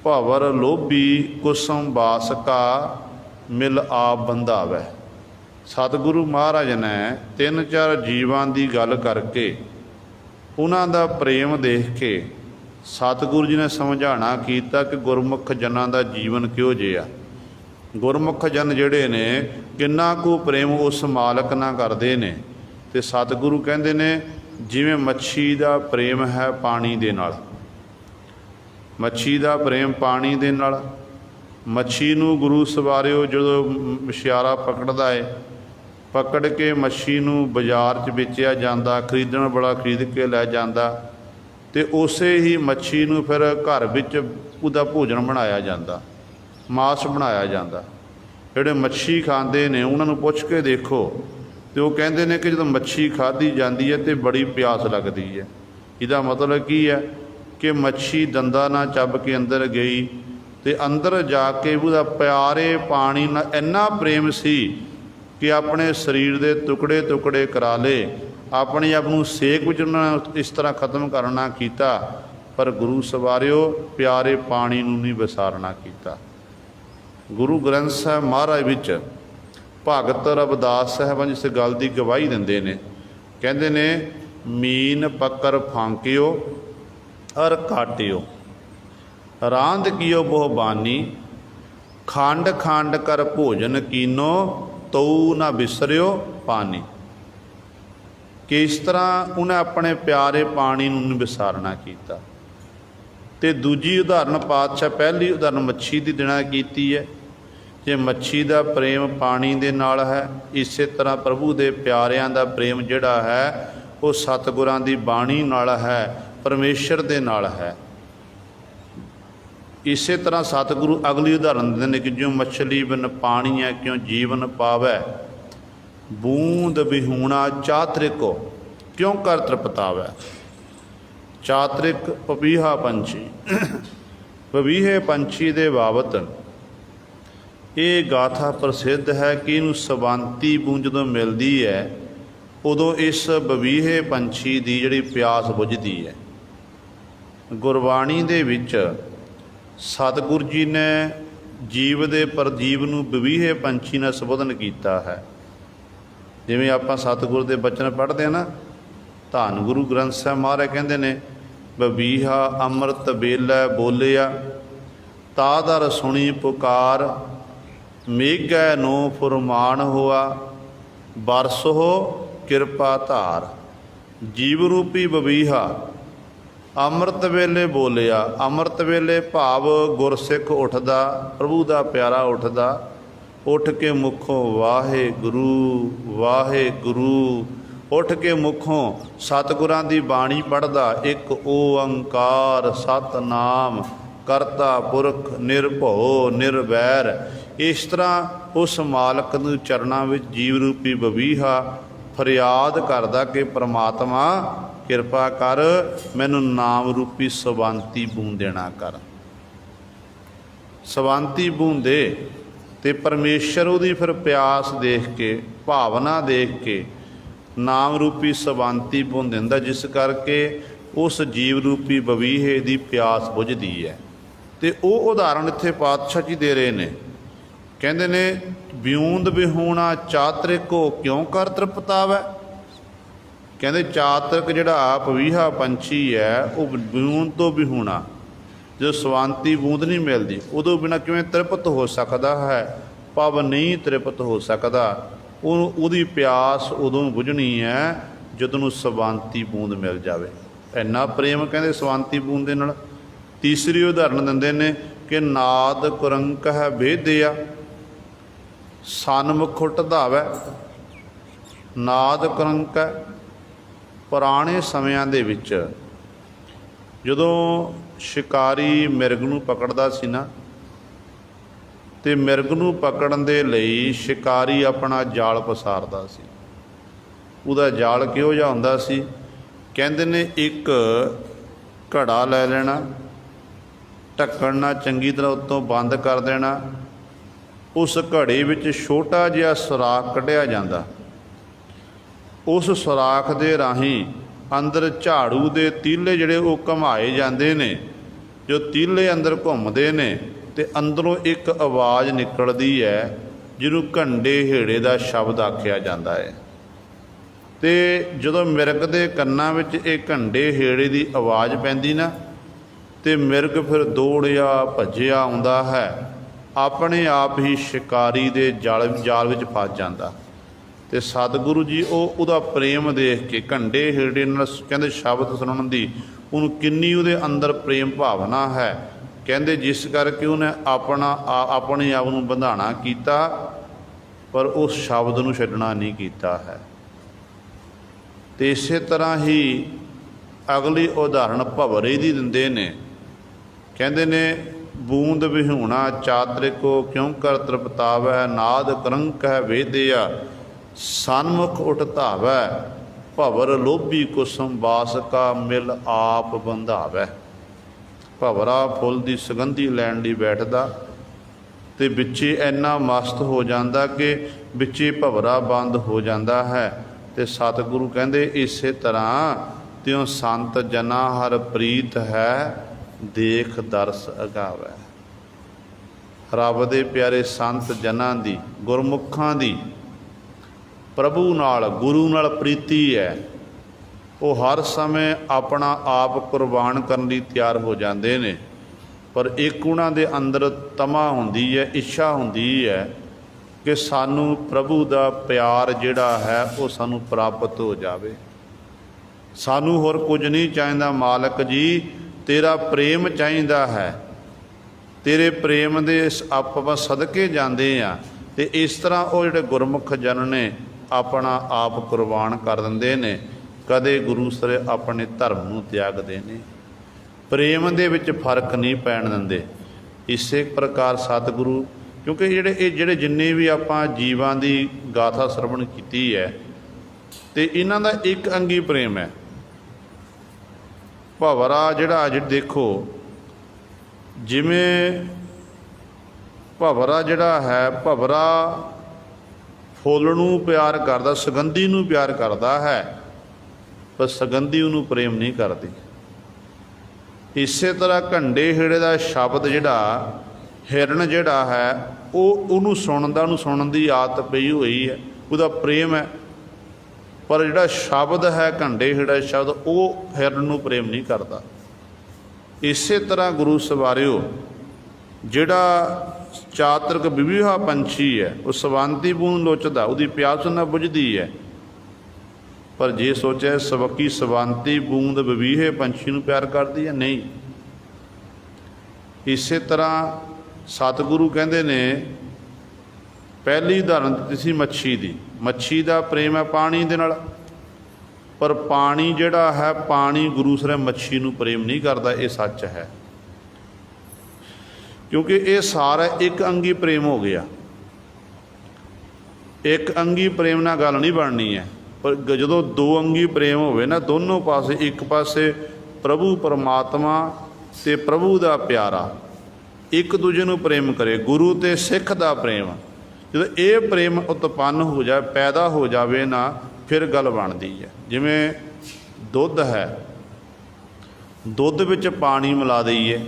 ਭਵਰ ਲੋਭੀ ਕੁਸਮ ਬਾਸ ਕਾ, ਮਿਲ ਆਪ ਬੰਧਾਵੈ। ਸਤਿਗੁਰੂ ਮਹਾਰਾਜ ਨੇ 3-4 ਜੀਵਾਂ ਦੀ ਗੱਲ ਕਰਕੇ ਉਹਨਾਂ ਦਾ ਪ੍ਰੇਮ ਦੇਖ ਕੇ ਸਤਿਗੁਰੂ ਜੀ ਨੇ ਸਮਝਾਉਣਾ ਕੀਤਾ ਕਿ ਗੁਰਮੁਖ ਜਨਾਂ ਦਾ ਜੀਵਨ ਕਿਹੋ ਜਿਹਾ। ਗੁਰਮੁਖ ਜਨ ਜਿਹੜੇ ਨੇ ਕਿੰਨਾ ਕੁ ਪ੍ਰੇਮ ਉਸ ਮਾਲਕ ਨਾਲ ਕਰਦੇ ਨੇ। ਅਤੇ ਸਤਿਗੁਰੂ ਕਹਿੰਦੇ ਨੇ ਜਿਵੇਂ ਮੱਛੀ ਦਾ ਪ੍ਰੇਮ ਹੈ ਪਾਣੀ ਦੇ ਨਾਲ, ਮੱਛੀ ਦਾ ਪ੍ਰੇਮ ਪਾਣੀ ਦੇ ਨਾਲ। ਮੱਛੀ ਨੂੰ ਗੁਰੂ ਸਵਾਰਿਓ ਜਦੋਂ ਮਛਿਆਰਾ ਪਕੜਦਾ ਹੈ, ਪਕੜ ਕੇ ਮੱਛੀ ਨੂੰ ਬਾਜ਼ਾਰ 'ਚ ਵੇਚਿਆ ਜਾਂਦਾ, ਖਰੀਦਣ ਵਾਲਾ ਖਰੀਦ ਕੇ ਲੈ ਜਾਂਦਾ, ਅਤੇ ਉਸੇ ਹੀ ਮੱਛੀ ਨੂੰ ਫਿਰ ਘਰ ਵਿੱਚ ਉਹਦਾ ਭੋਜਨ ਬਣਾਇਆ ਜਾਂਦਾ, ਮਾਸ ਬਣਾਇਆ ਜਾਂਦਾ। ਜਿਹੜੇ ਮੱਛੀ ਖਾਂਦੇ ਨੇ ਉਹਨਾਂ ਨੂੰ ਪੁੱਛ ਕੇ ਦੇਖੋ, ਅਤੇ ਉਹ ਕਹਿੰਦੇ ਨੇ ਕਿ ਜਦੋਂ ਮੱਛੀ ਖਾਧੀ ਜਾਂਦੀ ਹੈ ਤਾਂ ਬੜੀ ਪਿਆਸ ਲੱਗਦੀ ਹੈ। ਇਹਦਾ ਮਤਲਬ ਕੀ ਹੈ ਕਿ ਮੱਛੀ ਦੰਦਾਂ ਨਾਲ ਚੱਬ ਕੇ ਅੰਦਰ ਗਈ, ਅਤੇ ਅੰਦਰ ਜਾ ਕੇ ਉਹਦਾ ਪਿਆਰੇ ਪਾਣੀ ਨਾਲ ਇੰਨਾ ਪ੍ਰੇਮ ਸੀ ਕਿ ਆਪਣੇ ਸਰੀਰ ਦੇ ਟੁਕੜੇ ਟੁਕੜੇ ਕਰਾ ਲਏ, ਆਪਣੇ ਆਪ ਨੂੰ ਸੇਕ ਵਿੱਚ ਉਹਨਾਂ ਇਸ ਤਰ੍ਹਾਂ ਖਤਮ ਕਰਨਾ ਕੀਤਾ, ਪਰ ਗੁਰੂ ਸਵਾਰਿਓ ਪਿਆਰੇ ਪਾਣੀ ਨੂੰ ਨਹੀਂ ਵਿਸਾਰਨਾ ਕੀਤਾ। ਗੁਰੂ ਗ੍ਰੰਥ ਸਾਹਿਬ ਮਹਾਰਾਜ ਵਿੱਚ ਭਗਤ ਰਵਿਦਾਸ ਸਾਹਿਬਾਨ ਇਸ ਗੱਲ ਦੀ ਗਵਾਹੀ ਦਿੰਦੇ ਨੇ। ਕਹਿੰਦੇ ਨੇ ਮੀਨ ਪੱਕਰ ਫਾਂਕਿਓ ਅਰ ਕਾਟਿਓ, ਰਾਂਦ ਕੀਓ ਬਹੁ ਬਾਨੀ, ਖੰਡ ਖੰਡ ਕਰ ਭੋਜਨ ਕੀਨੋ, ਤਉ ਨਾ ਵਿਸਰਿਓ ਪਾਣੀ। ਕਿ ਇਸ ਤਰ੍ਹਾਂ ਉਹਨੇ ਆਪਣੇ ਪਿਆਰੇ ਪਾਣੀ ਨੂੰ ਵਿਸਾਰਨਾ ਕੀਤਾ। ਅਤੇ ਦੂਜੀ ਉਦਾਹਰਨ ਪਾਤਸ਼ਾਹ ਪਹਿਲੀ ਉਦਾਹਰਨ ਮੱਛੀ ਦੀ ਦੇਣਾ ਕੀਤੀ ਹੈ। ਜੇ ਮੱਛੀ ਦਾ ਪ੍ਰੇਮ ਪਾਣੀ ਦੇ ਨਾਲ ਹੈ, ਇਸੇ ਤਰ੍ਹਾਂ ਪ੍ਰਭੂ ਦੇ ਪਿਆਰਿਆਂ ਦਾ ਪ੍ਰੇਮ ਜਿਹੜਾ ਹੈ ਉਹ ਸਤਿਗੁਰਾਂ ਦੀ ਬਾਣੀ ਨਾਲ ਹੈ, ਪਰਮੇਸ਼ਰ ਦੇ ਨਾਲ ਹੈ। ਇਸੇ ਤਰ੍ਹਾਂ ਸਤਿਗੁਰੂ ਅਗਲੀ ਉਦਾਹਰਨ ਦਿੰਦੇ ਨੇ ਕਿ ਜਿਉਂ ਮੱਛਲੀ ਬਿਨ ਪਾਣੀ ਹੈ, ਕਿਉਂ ਜੀਵਨ ਪਾਵੈ, ਬੂੰਦ ਵਿਹੂਣਾ ਚਾਤ੍ਰਿਕੋ, ਕਿਉਂ ਕਰ ਤ੍ਰਿਪਤਾਵੈ। ਚਾਤ੍ਰਿਕ ਪਪੀਹਾ ਪੰਛੀ, ਪਪੀਹੇ ਪੰਛੀ ਦੇ ਬਾਬਤ ਇਹ ਗਾਥਾ ਪ੍ਰਸਿੱਧ ਹੈ ਕਿ ਇਹਨੂੰ ਸਵੰਤੀ ਬੂੰਦ ਜਦੋਂ ਮਿਲਦੀ ਹੈ ਉਦੋਂ ਇਸ ਬਵੀਹੇ ਪੰਛੀ ਦੀ ਜਿਹੜੀ ਪਿਆਸ ਬੁਝਦੀ ਹੈ। ਗੁਰਬਾਣੀ ਦੇ ਵਿੱਚ ਸਤਿਗੁਰੂ ਜੀ ਨੇ ਜੀਵ ਦੇ ਪਰਜੀਵ ਨੂੰ ਬਵੀਹੇ ਪੰਛੀ ਨਾਲ ਸੰਬੋਧਨ ਕੀਤਾ ਹੈ। ਜਿਵੇਂ ਆਪਾਂ ਸਤਿਗੁਰੂ ਦੇ ਬਚਨ ਪੜ੍ਹਦੇ ਹਾਂ ਨਾ, ਧੰਨ ਗੁਰੂ ਗ੍ਰੰਥ ਸਾਹਿਬ ਮਹਾਰਾਜ ਕਹਿੰਦੇ ਨੇ ਬਵੀਹਾ ਅੰਮ੍ਰਿਤ ਵੇਲੇ ਬੋਲਿਆ, ਤਾ ਦਰ ਸੁਣੀ ਪੁਕਾਰ, ਮੇਘੈ ਨੋ ਫੁਰਮਾਨ ਹੋਆ, ਬਰਸੋ ਕਿਰਪਾ ਧਾਰ। ਜੀਵ ਰੂਪੀ ਬਵੀਹਾ ਅੰਮ੍ਰਿਤ ਵੇਲੇ ਬੋਲਿਆ। ਅੰਮ੍ਰਿਤ ਵੇਲੇ ਭਾਵ ਗੁਰਸਿੱਖ ਉੱਠਦਾ, ਪ੍ਰਭੂ ਦਾ ਪਿਆਰਾ ਉੱਠਦਾ, ਉੱਠ ਕੇ ਮੁੱਖੋਂ ਵਾਹਿਗੁਰੂ ਵਾਹਿਗੁਰੂ, ਉੱਠ ਕੇ ਮੁੱਖੋਂ ਸਤਿਗੁਰਾਂ ਦੀ ਬਾਣੀ ਪੜ੍ਹਦਾ। ਇੱਕ ਓੰਕਾਰ ਸਤਿਨਾਮ ਕਰਤਾ ਪੁਰਖ ਨਿਰਭਉ ਨਿਰਵੈਰ। ਇਸ ਤਰ੍ਹਾਂ ਉਸ ਮਾਲਕ ਨੂੰ ਚਰਨਾਂ ਵਿੱਚ ਜੀਵ ਰੂਪੀ ਬਵੀਹਾ ਫਰਿਆਦ ਕਰਦਾ ਕਿ ਪ੍ਰਮਾਤਮਾ ਕਿਰਪਾ ਕਰ, ਮੈਨੂੰ ਨਾਮ ਰੂਪੀ ਸਵੰਤੀ ਬੂੰਦ ਦੇਣਾ ਕਰ। ਸਵੰਤੀ ਬੂੰਦ ਦੇ ਤੇ ਪਰਮੇਸ਼ਰ ਉਹਦੀ ਫਿਰ ਪਿਆਸ ਦੇਖ ਕੇ, ਭਾਵਨਾ ਦੇਖ ਕੇ ਨਾਮ ਰੂਪੀ ਸਵੰਤੀ ਬੂੰਦ ਦਿੰਦਾ, ਜਿਸ ਕਰਕੇ ਉਸ ਜੀਵ ਰੂਪੀ ਬਵੀਹੇ ਦੀ ਪਿਆਸ ਬੁਝਦੀ ਹੈ। ਤੇ ਉਹ ਉਦਾਹਰਣ ਇੱਥੇ ਪਾਤਸ਼ਾਹ ਜੀ ਦੇ ਰਹੇ ਨੇ। ਕਹਿੰਦੇ ਨੇ ਬਿਉਂਦ ਵਿਹੂਣਾ ਚਾਤਰਿਕੋ ਕਿਉਂ ਕਰ ਤ੍ਰਿਪਤਾਵੈ। ਕਹਿੰਦੇ ਚਾਤਰਿਕ ਜਿਹੜਾ ਪਵੀਹਾ ਪੰਛੀ ਹੈ ਉਹ ਬਿਉਂਦ ਤੋਂ ਵਿਹੂਣਾ, ਜਦੋਂ ਸਵੰਤੀ ਬੂੰਦ ਨਹੀਂ ਮਿਲਦੀ ਉਦੋਂ ਬਿਨਾਂ ਕਿਵੇਂ ਤ੍ਰਿਪਤ ਹੋ ਸਕਦਾ ਹੈ, ਪਵ ਨਹੀਂ ਤ੍ਰਿਪਤ ਹੋ ਸਕਦਾ। ਉਹਦੀ ਪਿਆਸ ਉਦੋਂ ਬੁਝਣੀ ਹੈ ਜਦੋਂ ਨੂੰ ਸਵੰਤੀ ਬੂੰਦ ਮਿਲ ਜਾਵੇ। ਇੰਨਾ ਪ੍ਰੇਮ ਕਹਿੰਦੇ ਸਵੰਤੀ ਬੂੰਦ ਦੇ ਨਾਲ। ਤੀਸਰੀ ਉਦਾਹਰਨ ਦਿੰਦੇ ਨੇ ਕਿ ਨਾਦ ਕੁਰੰਕ ਹੈ ਵੇਦਿਆ ਸਨਮੁਖ ਢਾਵੈ। ਨਾਦ ਕੁਰੰਕ ਹੈ, ਪੁਰਾਣੇ ਸਮਿਆਂ ਦੇ ਵਿੱਚ ਜਦੋਂ ਸ਼ਿਕਾਰੀ ਮਿਰਗ ਨੂੰ ਪਕੜਦਾ ਸੀ ਨਾ, ਤੇ ਮਿਰਗ ਨੂੰ ਪਕੜਨ ਦੇ ਲਈ ਸ਼ਿਕਾਰੀ ਆਪਣਾ ਜਾਲ ਪਸਾਰਦਾ ਸੀ। ਉਹਦਾ ਜਾਲ ਕਿਹੋ ਜਿਹਾ ਹੁੰਦਾ ਸੀ? ਕਹਿੰਦੇ ਨੇ ਇੱਕ ਘੜਾ ਲੈ ਲੈਣਾ, ਢੱਕਣ ਨਾਲ ਚੰਗੀ ਤਰ੍ਹਾਂ ਉੱਤੋਂ ਬੰਦ ਕਰ ਦੇਣਾ, ਉਸ ਘੜੇ ਵਿੱਚ ਛੋਟਾ ਜਿਹਾ ਸੁਰਾਖ ਕੱਢਿਆ ਜਾਂਦਾ, ਉਸ ਸੁਰਾਖ ਦੇ ਰਾਹੀਂ ਅੰਦਰ ਝਾੜੂ ਦੇ ਤੀਲੇ ਜਿਹੜੇ ਉਹ ਘੁਮਾਏ ਜਾਂਦੇ ਨੇ। ਜੋ ਤੀਲੇ ਅੰਦਰ ਘੁੰਮਦੇ ਨੇ ਤੇ ਅੰਦਰੋਂ ਇੱਕ ਆਵਾਜ਼ ਨਿਕਲਦੀ ਹੈ ਜਿਹਨੂੰ ਘੰਡੇ ਹੇੜੇ ਦਾ ਸ਼ਬਦ ਆਖਿਆ ਜਾਂਦਾ ਹੈ। ਤੇ ਜਦੋਂ ਮਿਰਗ ਦੇ ਕੰਨਾਂ ਵਿੱਚ ਇਹ ਘੰਡੇ ਹੇੜੇ ਦੀ ਆਵਾਜ਼ ਪੈਂਦੀ ਨਾ, ਤੇ ਮਿਰਗ ਫਿਰ ਦੌੜਿਆ ਭੱਜਿਆ ਆਉਂਦਾ ਹੈ, ਆਪਣੇ ਆਪ ਹੀ ਸ਼ਿਕਾਰੀ ਦੇ ਜਾਲ ਵਿੱਚ ਫਸ ਜਾਂਦਾ। ਤੇ ਸਤਿਗੁਰੂ ਜੀ ਉਹਦਾ ਪ੍ਰੇਮ ਦੇਖ ਕੇ ਘੰਡੇ ਹੇੜੇ ਨਾਲ ਕਹਿੰਦੇ ਸ਼ਬਦ ਸੁਣਨ ਦੀ ਉਹਨੂੰ ਕਿੰਨੀ ਉਹਦੇ ਅੰਦਰ ਪ੍ਰੇਮ ਭਾਵਨਾ ਹੈ। ਕਹਿੰਦੇ ਜਿਸ ਕਰਕੇ ਉਹਨੇ ਆਪਣੇ ਆਪ ਨੂੰ ਬੰਧਾਣਾ ਕੀਤਾ, ਪਰ ਉਸ ਸ਼ਬਦ ਨੂੰ ਛੱਡਣਾ ਨਹੀਂ ਕੀਤਾ ਹੈ। ਤੇ ਇਸੇ ਤਰ੍ਹਾਂ ਹੀ ਅਗਲੀ ਉਦਾਹਰਣ ਭਵਰੇ ਦੀ ਦਿੰਦੇ ਨੇ। ਕਹਿੰਦੇ ਨੇ ਬੂੰਦ ਵਿਹੂਣਾ ਚਾਤਰਿਕੋ ਕਿਉਂ ਕਰ ਤ੍ਰਿਪਤਾਵੈ। ਨਾਦ ਕਰੰਕ ਹੈ ਵੇਦਿਆ ਸਨਮੁਖ ਉਠ ਧਾਵੈ। ਭਵਰ ਲੋਭੀ ਕੁਸਮ ਬਾਸ ਕਾ ਮਿਲ ਆਪ ਬੰਧਾਵੈ। ਭਵਰਾ ਫੁੱਲ ਦੀ ਸੁਗੰਧੀ ਲੈਣ ਲਈ ਬੈਠਦਾ ਤੇ ਵਿੱਚੇ ਇੰਨਾ ਮਸਤ ਹੋ ਜਾਂਦਾ ਕਿ ਵਿੱਚੇ ਭਵਰਾ ਬੰਦ ਹੋ ਜਾਂਦਾ ਹੈ। ਤੇ ਸਤਿਗੁਰੂ ਕਹਿੰਦੇ ਇਸੇ ਤਰ੍ਹਾਂ ਤਿਉ ਸੰਤ ਜਨਾ ਹਰ ਪ੍ਰੀਤ ਹੈ ਦੇਖ ਦਰਸ ਅਗਾਵੈ। ਰੱਬ ਦੇ ਪਿਆਰੇ ਸੰਤ ਜਨਾਂ ਦੀ, ਗੁਰਮੁਖਾਂ ਦੀ ਪ੍ਰਭੂ ਨਾਲ, ਗੁਰੂ ਨਾਲ ਪ੍ਰੀਤੀ ਹੈ। ਉਹ ਹਰ ਸਮੇਂ ਆਪਣਾ ਆਪ ਕੁਰਬਾਨ ਕਰਨ ਲਈ ਤਿਆਰ ਹੋ ਜਾਂਦੇ ਨੇ, ਪਰ ਇੱਕ ਉਹਨਾਂ ਦੇ ਅੰਦਰ ਤਮਾ ਹੁੰਦੀ ਹੈ, ਇੱਛਾ ਹੁੰਦੀ ਹੈ ਕਿ ਸਾਨੂੰ ਪ੍ਰਭੂ ਦਾ ਪਿਆਰ ਜਿਹੜਾ ਹੈ ਉਹ ਸਾਨੂੰ ਪ੍ਰਾਪਤ ਹੋ ਜਾਵੇ। ਸਾਨੂੰ ਹੋਰ ਕੁਝ ਨਹੀਂ ਚਾਹੀਦਾ ਮਾਲਕ ਜੀ, ਤੇਰਾ ਪ੍ਰੇਮ ਚਾਹੀਦਾ ਹੈ। ਤੇਰੇ ਪ੍ਰੇਮ ਦੇ ਆਪਾਂ ਸਦਕੇ ਜਾਂਦੇ ਹਾਂ। ਤੇ ਇਸ ਤਰ੍ਹਾਂ ਉਹ ਜਿਹੜੇ ਗੁਰਮੁਖ ਜਨ ਨੇ ਆਪਣਾ ਆਪ ਕੁਰਬਾਨ ਕਰ ਦਿੰਦੇ ਨੇ, ਕਦੇ ਗੁਰੂ ਸਰ ਆਪਣੇ ਧਰਮ ਨੂੰ ਤਿਆਗਦੇ ਨੇ, ਪ੍ਰੇਮ ਦੇ ਵਿੱਚ ਫਰਕ ਨਹੀਂ ਪੈਣ ਦਿੰਦੇ। ਇਸੇ ਪ੍ਰਕਾਰ ਸਤਿਗੁਰੂ, ਕਿਉਂਕਿ ਜਿਹੜੇ ਜਿੰਨੇ ਵੀ ਆਪਾਂ ਜੀਵਾਂ ਦੀ ਗਾਥਾ ਸਰਵਣ ਕੀਤੀ ਹੈ ਤੇ ਇਹਨਾਂ ਦਾ ਇੱਕ ਅੰਗੀ ਪ੍ਰੇਮ ਹੈ। ਭਵਰਾ ਜਿਹੜਾ ਅੱਜ ਦੇਖੋ, ਜਿਵੇਂ ਭਵਰਾ ਜਿਹੜਾ ਹੈ, ਭਵਰਾ ਫੁੱਲ ਨੂੰ ਪਿਆਰ ਕਰਦਾ, ਸੁਗੰਧੀ ਨੂੰ ਪਿਆਰ ਕਰਦਾ ਹੈ, ਪਰ ਸੁਗੰਧੀ ਉਹਨੂੰ ਪ੍ਰੇਮ ਨਹੀਂ ਕਰਦੀ। ਇਸੇ ਤਰ੍ਹਾਂ ਘੰਡੇ ਹੇੜੇ ਦਾ ਸ਼ਬਦ ਜਿਹੜਾ, ਹਿਰਨ ਜਿਹੜਾ ਹੈ ਉਹਨੂੰ ਸੁਣਨ ਦੀ ਆਦਤ ਪਈ ਹੋਈ ਹੈ, ਉਹਦਾ ਪ੍ਰੇਮ ਹੈ। ਪਰ ਜਿਹੜਾ ਸ਼ਬਦ ਹੈ ਘੰਡੇ ਹੇੜਾ ਸ਼ਬਦ, ਉਹ ਹਿਰਨ ਨੂੰ ਪ੍ਰੇਮ ਨਹੀਂ ਕਰਦਾ। ਇਸੇ ਤਰ੍ਹਾਂ ਗੁਰੂ ਸਵਾਰਿਓ, ਜਿਹੜਾ ਚਾਤਰਿਕ ਵਿਵੀਹਾ ਪੰਛੀ ਹੈ ਉਹ ਸਵੰਤੀ ਬੂੰਦ ਲੋਚਦਾ, ਉਹਦੀ ਪਿਆਸ ਨਾ ਬੁਝਦੀ ਹੈ। ਪਰ ਜੇ ਸੋਚਿਆ ਸਵਕੀ ਸਵੰਤੀ ਬੂੰਦ ਵਿਵੀਹੇ ਪੰਛੀ ਨੂੰ ਪਿਆਰ ਕਰਦੀ ਹੈ, ਨਹੀਂ। ਇਸੇ ਤਰ੍ਹਾਂ ਸਤਿਗੁਰੂ ਕਹਿੰਦੇ ਨੇ, ਪਹਿਲੀ ਉਦਾਹਰਨ ਦਿੱਤੀ ਸੀ ਮੱਛੀ ਦੀ। ਮੱਛੀ ਦਾ ਪ੍ਰੇਮ ਹੈ ਪਾਣੀ ਦੇ ਨਾਲ, ਪਰ ਪਾਣੀ ਜਿਹੜਾ ਹੈ, ਪਾਣੀ ਗੁਰੂ ਸਾਹਿਬ ਮੱਛੀ ਨੂੰ ਪ੍ਰੇਮ ਨਹੀਂ ਕਰਦਾ, ਇਹ ਸੱਚ ਹੈ। क्योंकि ये सारा एक अंगी प्रेम हो गया। एक अंगी प्रेम नाल गल नहीं बननी है, पर जो दो अंगी प्रेम होवे ना, दोनों पासे, एक पासे प्रभु परमात्मा ते प्रभु दा प्यारा एक दूजे नूं प्रेम करे, गुरु ते सिख दा प्रेम, जो ये प्रेम उत्पन्न हो जाए, पैदा हो जाए ना, फिर गल बनती है। जिमें दुध है, दुध विच पानी मिला दईए,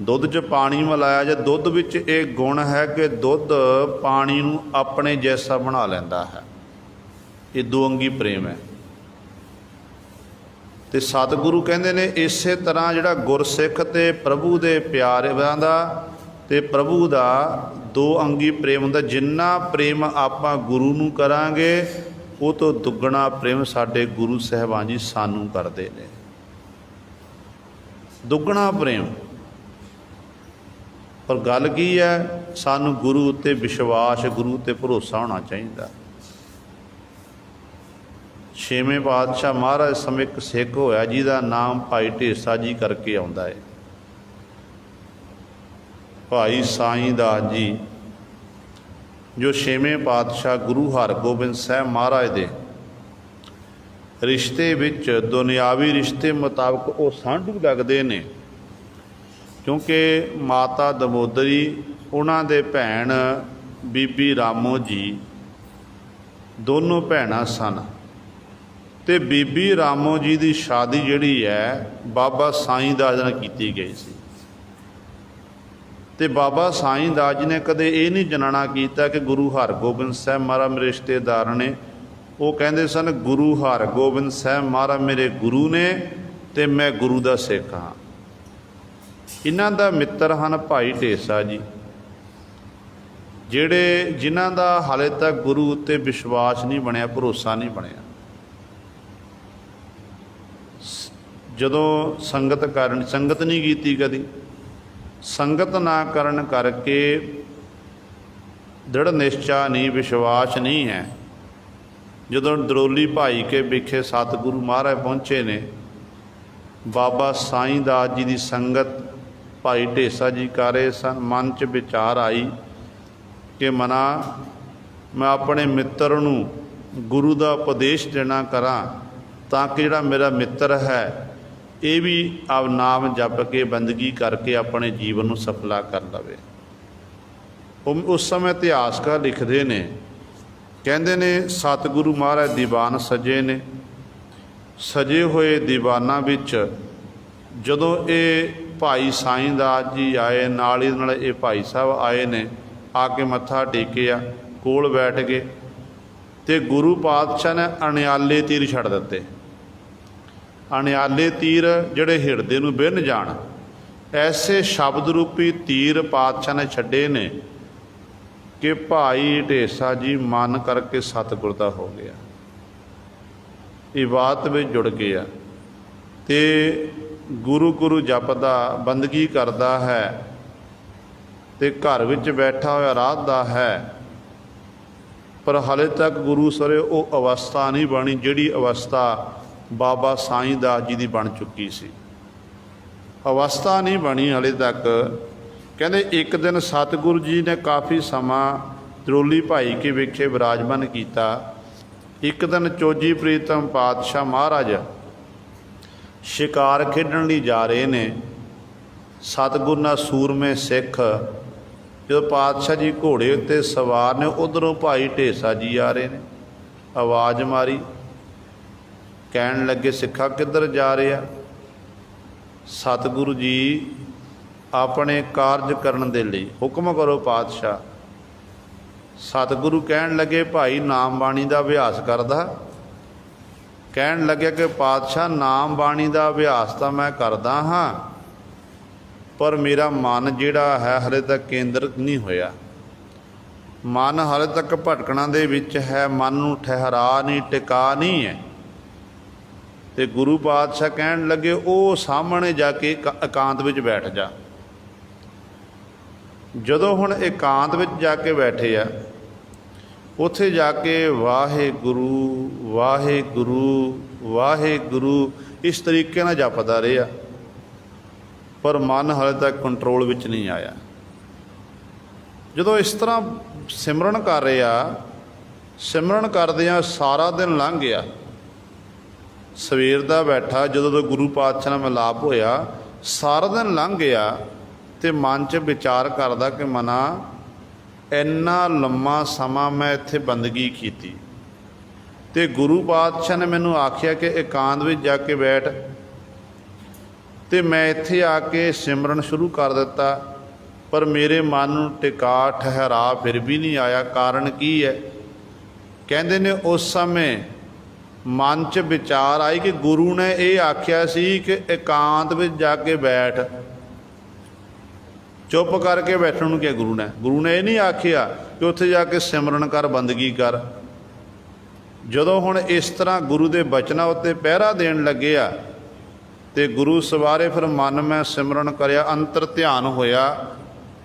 दुध च पानी मिलाया जाए, दुध विच एक गुण है कि दुध पानी नूं अपने जैसा बना लैंदा है। ये दो अंगी प्रेम है। तो सतगुरु कहते ने इस तरह जिहड़ा गुरसिख ते प्रभु दे प्यारिਆਂ ਦਾ ते प्रभु दा दो अंगी प्रेम हुंदा। जिन्ना प्रेम आपां गुरु नूं करांगे, वो तो दुगना प्रेम साडे गुरु साहिबान जी सानू करदे ने। दुगना प्रेम। पर गल की है, सानू गुरु उत्ते विश्वास, गुरु उत्ते भरोसा होना चाहिए। छेवें पातशाह महाराज समय एक सिख होया जिहदा नाम भाई ढेसा जी करके आउंदा है। भाई साईं दास जी जो छेवें पातशाह गुरु हरगोबिंद साहब महाराज दे रिश्ते विच दुनियावी रिश्ते मुताबक वो सांढू लगदे ने, क्योंकि माता दमोदरी उन्हां दे भैण बीबी रामो जी दोनों भैणां सन। ते बीबी रामो जी की शादी जिहड़ी है बाबा साईं दास नाल कीती गई सी। ते बाबा साईं दास जी ने कदे ये नहीं जनाना किया कि गुरु हरगोबिंद साहब महाराज मेरे रिश्तेदार ने। वो कहते सन गुरु हरगोबिंद साहब महाराज मेरे गुरु ने ते मैं गुरु का सिख हाँ। इन्हां दा मित्र हैं भाई ढेसा जी, जिहड़े जिन्हां दा हाले तक गुरु उत्ते विश्वास नहीं बनया, भरोसा नहीं बनया। जदों संगत करन, संगत नहीं कीती कदी, संगत ना करन करके दृढ़ निश्चा नहीं, विश्वास नहीं है। जदों दरोली भाई के विखे सतगुरु महाराज पहुँचे ने, बाबा साईं दास जी की संगत भाई ढेसा जी कर रहे सन। मन च विचार आई कि मना मैं अपने मित्र नूं गुरु का उपदेश देना करा, ताकि जिहड़ा मेरा मित्र है ये भी आप नाम जप के बंदगी करके अपने जीवन को सफला कर लवे। उस समय इतिहासकार लिखते ने, कहते ने सतगुरु महाराज दीवान सजे ने। सजे हुए दीवाना विच जदों ये भाई साईं दास जी आए, नाल ही नाल ये भाई साहब आए ने, आके मत्था टेकिया, कोल बैठ गए, तो गुरु पातशाह ने अणियाले तीर छड़ दिते। अणियाले तीर जिहड़े हिरदे नूं बिन्न जाण, ऐसे शब्द रूपी तीर पातशाह ने छड्डे ने कि भाई ढेसा जी मन करके सतगुर दा हो गया, इबादत में जुड़ गया, ते गुरु गुरु जपदा, बंदगी करदा है, ते घर विच बैठा होया राहदा है। पर हाले तक गुरु सरे वो अवस्था नहीं बनी जिहड़ी अवस्था बाबा साईं दास जी की बन चुकी सी। अवस्था नहीं बनी हाले तक। कहते एक दिन सतगुरु जी ने काफ़ी समा दरोली भाई के विखे विराजमान किया। एक दिन चोजी प्रीतम पातशाह महाराज शिकार खेडण लई जा रहे ने। सतगुरु नाल सूरमे सिख जो पातशाह जी घोड़े उत्ते सवार ने, उधरों भाई ढेसा जी आ रहे ने। आवाज़ मारी, कहन लगे सिखा किधर जा रहे आ। सतगुरु जी अपने कारज करन दे लई हुक्म करो पातशाह। सतगुरु कहन लगे भाई नाम बाणी का अभ्यास करदा। कहन लगे कि पातशाह नाम बाणी का अभ्यास तो मैं करदा हाँ, पर मेरा मन जिहड़ा है हले तक केंद्रित नहीं होया। मन हले तक भटकना दे विच है, मन नूं ठहरा नहीं, टिका नहीं है। तो गुरु पातशाह कहन लगे वो सामने जाके एकांत विच बैठ जा। जदों हुण एकांत विच जाके बैठे आ, उत्थे जाके वाहेगुरु वाहेगुरु वाहेगुरु इस तरीके नाल जपदा रहा। पर मन हाले तक कंट्रोल विच नहीं आया। जदों इस तरह सिमरन कर रहा, सिमरन करदियां सारा दिन लंघ गया। सवेर दा बैठा, जदों तो गुरु पातशाह नाल मिलाप होया, सारा दिन लंघ गया तो मन च विचार करदा कि मना इन्ना लम्मा समा मैं इत्थे बंदगी कीती ते गुरु पातशाह ने मैनू आख्या कि एकांत विच जाके बैठ, तो मैं इत्थे आके सिमरन शुरू कर दिता, पर मेरे मन नूं टिका ठहरा फिर भी नहीं आया। कारण की है? कहंदे ने उस समय मन च विचार आई कि गुरु ने ये आख्या सी कि एकांत विच जाके बैठ, चुप करके बैठण नूं क्या गुरु ने ये नहीं आख्या कि उत्थे जाके सिमरन कर, बंदगी कर। जदों हुण इस तरह गुरु के बचनां उत्ते पहरा देण लगे आ ते गुरु सवारे फिर मन में सिमरन करया, अंतर ध्यान होया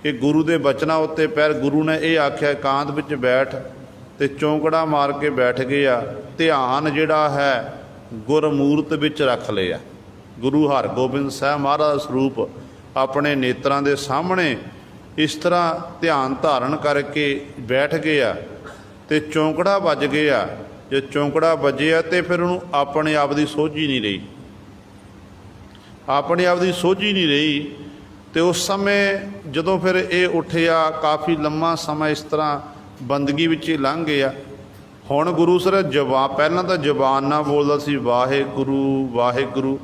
कि गुरु के बचनां उत्ते पैर, गुरु ने ये आख्या एकांत विच बैठ, ते चौंकड़ा मार के बैठ गया। ध्यान जिहड़ा है गुरमूरत विच रख लिया। गुरु हरगोबिंद साहब महाराज स्वरूप अपने नेत्रां दे सामने इस तरह ध्यान धारण करके बैठ गया ते चौंकड़ा वज गया। जो चौंकड़ा वजिया तो फिर उन्होंने अपने आप की सोझी नहीं रही, अपने आप की सोझी नहीं रही। तो उस समय जदों फिर ये उठिया, काफ़ी लम्मा समय इस तरह बंदगी विच ही लंघ गया। हुण गुरु सर जवान, पहलां तो जबान ना बोलदा सी वाहिगुरू वाहिगुरू,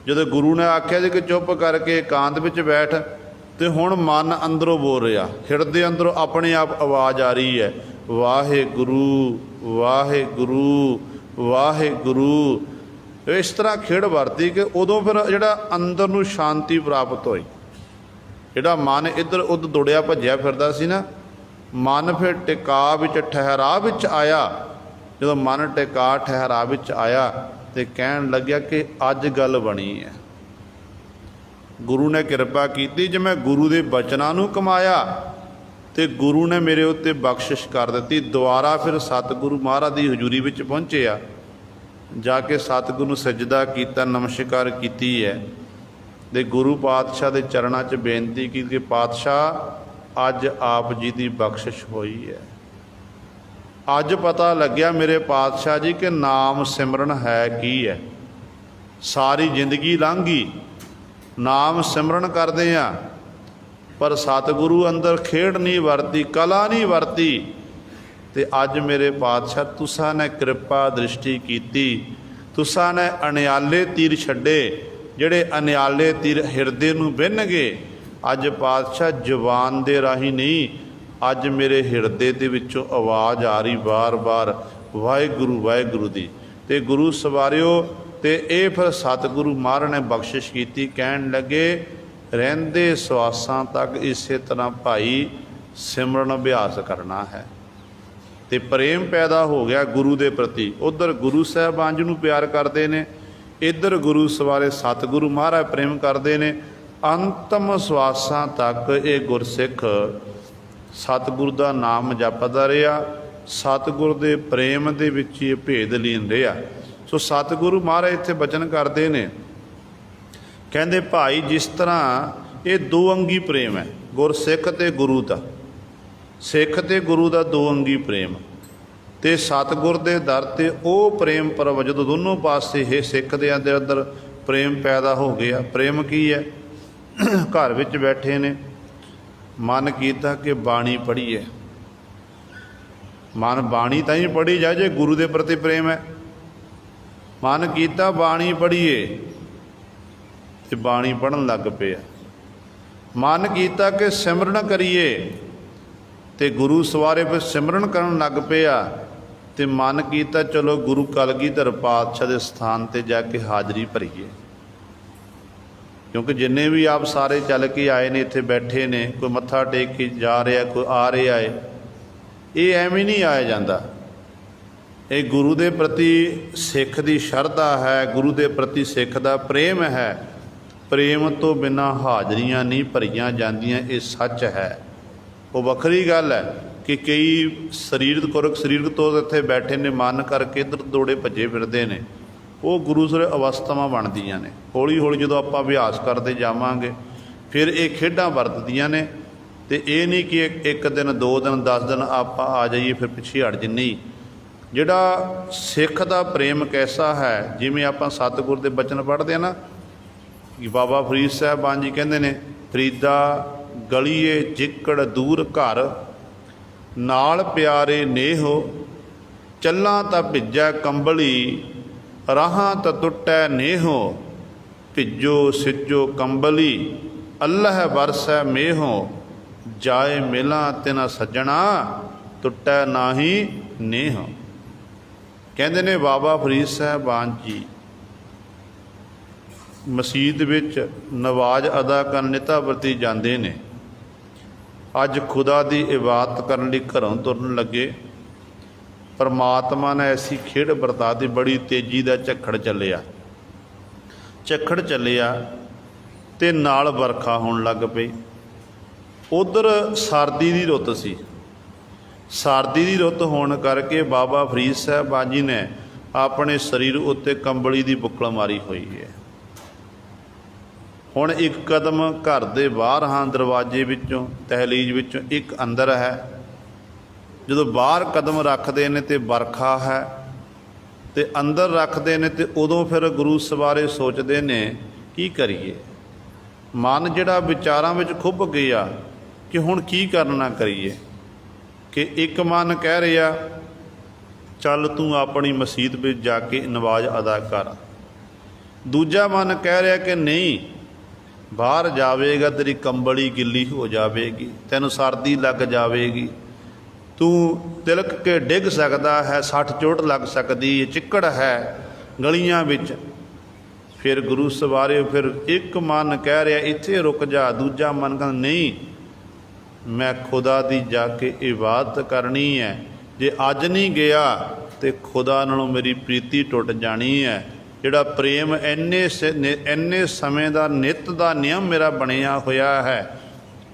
जदों गुरु ने आख्या जी कि चुप करके एकांत विच बैठ, तो हुण मन अंदरों बोल रहा, हिरदे अंदरों अपने आप आवाज़ आ रही है, वाहिगुरू वाहिगुरू वाहिगुरू। इस तरह खेड़ वरती कि उदों फिर जिहड़ा अंदर नूं शांति प्राप्त होई। जिहड़ा मन इधर उधर दौड़िया भज्जिया फिरदा सी ना, मन फिर टिका विच ठहरा विच आया। जदों मन टिका ठहरा विच आया तो कहन लग्या कि अज गल बनी है। गुरु ने कृपा की, जे मैं गुरु के बचनां नूं कमाया तो गुरु ने मेरे उत्ते बख्शिश कर दी। दुबारा फिर सतगुरु महाराज की हजूरी विच पहुँचे, जाके सतगुरु नूं सजदा कीता, नमस्कार कीती है, ते गुरु पातशाह के चरणों च बेनती की कि पातशाह अज आप जी की बख्शिश हुई है। अज पता लग्या मेरे पातशाह जी कि नाम सिमरन है की है। सारी जिंदगी लंघी नाम सिमरन करदे आ, पर सतगुरु अंदर खेड़ नहीं वरती, कला नहीं वरती। ते अज मेरे पातशाह तुसां ने कृपा दृष्टि कीती, तुसां ने अनियाले तीर छड्डे, जिहड़े अनियाले तीर हिरदे नूं बिन्न गए। अज पातशाह जवान दे राही नहीं, अज मेरे हिरदे दे विचों आवाज़ आ रही बार बार वाहिगुरू वाहिगुरू दी। ते गुरु सवारियो ते ये फिर सतगुरु महाराज ने बख्शिश की। कहन लगे रहिंदे सवासां तक इसे तरह भाई सिमरन अभ्यास करना है। तो प्रेम पैदा हो गया गुरु के प्रति। उधर गुरु साहबान जी नूं प्यार करते हैं, इधर गुरु सवारे सतगुरु महाराज प्रेम करते हैं। अंतम सवासां तक ये गुरसिख सतगुरु का नाम जपदा रहा, सतगुरु के प्रेम दे विच ही भेद लीन रहा। सो सतगुरु महाराज इत्थे बचन करते हैं, कहते भाई जिस तरह ये दो अंगी प्रेम है गुरसिख ते गुरु का, सिख ते गुरु का दो अंगी प्रेम, तो सतगुर के दर ते वो प्रेम परव जो दोनों पासे हे सिख दे अंदर प्रेम पैदा हो गया। प्रेम की है? घर विच बैठे ने, मन कीता कि बाणी पढ़ीए, मन बाणी तां ही पढ़ी जाए जे गुरु के प्रति प्रेम है। मन कीता बाणी पढ़ीए ते बाणी पढ़न लग पे। मन कीता कि सिमरन करिए ते गुरु सवारे फिर सिमरन करन लग पिया। ते मन कीता चलो गुरु कलगीधर पातशाह के स्थान पर जाके हाज़री भरीए, क्योंकि जिन्ने भी आप सारे चल के आए ने इत्थे बैठे ने, कोई मत्था टेक के जा रहा, कोई आ रहा है, ये एवं नहीं आया जाता। ये गुरु के प्रति सिख की शरधा है, गुरु के प्रति सिख का प्रेम है। प्रेम तो बिना हाज़रियाँ नहीं भरियां जांदियां, ये सच है। वो वखरी गल है कि कई शरीर तो इत्थे बैठे ने, मन करके इधर दौड़े भजे फिरते हैं, ਉਹ ਗੁਰੂਸਰ ਅਵਸਥਾਵਾਂ ਬਣਦੀਆਂ ਨੇ। ਹੌਲੀ ਹੌਲੀ ਜਦੋਂ ਆਪਾਂ ਅਭਿਆਸ ਕਰਦੇ ਜਾਵਾਂਗੇ ਫਿਰ ਇਹ ਖੇਡਾਂ ਵਰਤਦੀਆਂ ਨੇ। ਅਤੇ ਇਹ ਨਹੀਂ ਕਿ ਇੱਕ ਦਿਨ 2 ਦਿਨ 10 ਦਿਨ ਆਪਾਂ ਆ ਜਾਈਏ ਫਿਰ ਪਿੱਛੇ ਹਟ ਜੇ। ਨਹੀਂ, ਜਿਹੜਾ ਸਿੱਖ ਦਾ ਪ੍ਰੇਮ ਕੈਸਾ ਹੈ, ਜਿਵੇਂ ਆਪਾਂ ਸਤਿਗੁਰ ਦੇ ਬਚਨ ਪੜ੍ਹਦੇ ਹਾਂ ਨਾ ਕਿ ਬਾਬਾ ਫਰੀਦ ਸਾਹਿਬਾਨ ਜੀ ਕਹਿੰਦੇ ਨੇ, ਫਰੀਦਾ ਗਲੀਏ ਜਿੱਕੜ ਦੂਰ ਘਰ, ਨਾਲ ਪਿਆਰੇ ਨੇਹੋ, ਚੱਲਾਂ ਤਾਂ ਭਿੱਜੈ ਕੰਬਲੀ, ਰਾਹਾਂ ਤਾਂ ਟੁੱਟੈ ਨੇਹੋ, ਭਿੱਜੋ ਸਿੱਜੋ ਕੰਬਲੀ, ਅੱਲ੍ਹਾ ਬਰਸੈ ਮੇਹੋ, ਜਾਏ ਮਿਲਾਂ ਤਿਨਾ ਸੱਜਣਾ, ਟੁੱਟੈ ਨਾਹੀ ਨੇਹ। ਕਹਿੰਦੇ ਨੇ ਬਾਬਾ ਫਰੀਦ ਸਾਹਿਬਾਨ ਜੀ ਮਸੀਤ ਵਿੱਚ ਨਵਾਜ਼ ਅਦਾ ਕਰਨ ਨਿਤਾਵਰਤੀ ਜਾਂਦੇ ਨੇ। ਅੱਜ ਖੁਦਾ ਦੀ ਇਬਾਦਤ ਕਰਨ ਲਈ ਘਰੋਂ ਤੁਰਨ ਲੱਗੇ, ਪਰਮਾਤਮਾ ਨੇ ਐਸੀ ਖੇਡ ਵਰਤਾ ਦਿੱਤੀ, ਬੜੀ ਤੇਜ਼ੀ ਦਾ ਝੱਖੜ ਚੱਲਿਆ ਅਤੇ ਨਾਲ ਵਰਖਾ ਹੋਣ ਲੱਗ ਪਈ। ਉੱਧਰ ਸਰਦੀ ਦੀ ਰੁੱਤ ਸੀ। ਸਰਦੀ ਦੀ ਰੁੱਤ ਹੋਣ ਕਰਕੇ ਬਾਬਾ ਫਰੀਦ ਸਾਹਿਬਾਨ ਜੀ ਨੇ ਆਪਣੇ ਸਰੀਰ ਉੱਤੇ ਕੰਬਲੀ ਦੀ ਬੁੱਕਲ ਮਾਰੀ ਹੋਈ ਹੈ। ਹੁਣ ਇੱਕ ਕਦਮ ਘਰ ਦੇ ਬਾਹਰ ਹਾਂ, ਦਰਵਾਜ਼ੇ ਵਿੱਚੋਂ, ਦਹਿਲੀਜ਼ ਵਿੱਚੋਂ, ਇੱਕ ਅੰਦਰ ਹੈ। ਜਦੋਂ ਬਾਹਰ ਕਦਮ ਰੱਖਦੇ ਨੇ ਅਤੇ ਵਰਖਾ ਹੈ, ਅਤੇ ਅੰਦਰ ਰੱਖਦੇ ਨੇ ਅਤੇ ਉਦੋਂ ਫਿਰ ਗੁਰੂ ਸਵਾਰੇ ਸੋਚਦੇ ਨੇ ਕੀ ਕਰੀਏ। ਮਨ ਜਿਹੜਾ ਵਿਚਾਰਾਂ ਵਿੱਚ ਖੁੱਭ ਗਿਆ ਕਿ ਹੁਣ ਕੀ ਕਰਨਾ ਕਰੀਏ। ਕਿ ਇੱਕ ਮਨ ਕਹਿ ਰਿਹਾ ਚੱਲ ਤੂੰ ਆਪਣੀ ਮਸੀਤ ਵਿੱਚ ਜਾ ਕੇ ਨਮਾਜ਼ ਅਦਾ ਕਰ। ਦੂਜਾ ਮਨ ਕਹਿ ਰਿਹਾ ਕਿ ਨਹੀਂ, ਬਾਹਰ ਜਾਵੇਗਾ ਤੇਰੀ ਕੰਬਲੀ ਗਿੱਲੀ ਹੋ ਜਾਵੇਗੀ, ਤੈਨੂੰ ਸਰਦੀ ਲੱਗ ਜਾਵੇਗੀ, ਤੂੰ ਤਿਲਕ ਕੇ ਡਿੱਗ ਸਕਦਾ ਹੈ, ਸੱਟ ਚੋਟ ਲੱਗ ਸਕਦੀ ਹੈ, ਚਿੱਕੜ ਹੈ ਗਲੀਆਂ ਵਿੱਚ। ਫਿਰ ਗੁਰੂ ਸਵਾਰੇ ਫਿਰ ਇੱਕ ਮਨ ਕਹਿ ਰਿਹਾ ਇੱਥੇ ਰੁਕ ਜਾ, ਦੂਜਾ ਮਨ ਕਹਿੰਦਾ ਨਹੀਂ, ਮੈਂ ਖੁਦਾ ਦੀ ਜਾ ਕੇ ਇਬਾਦਤ ਕਰਨੀ ਹੈ। ਜੇ ਅੱਜ ਨਹੀਂ ਗਿਆ ਤਾਂ ਖੁਦਾ ਨਾਲੋਂ ਮੇਰੀ ਪ੍ਰੀਤੀ ਟੁੱਟ ਜਾਣੀ ਹੈ। ਜਿਹੜਾ ਪ੍ਰੇਮ ਇੰਨੇ ਸਮੇਂ ਦਾ ਨਿੱਤ ਦਾ ਨਿਯਮ ਮੇਰਾ ਬਣਿਆ ਹੋਇਆ ਹੈ,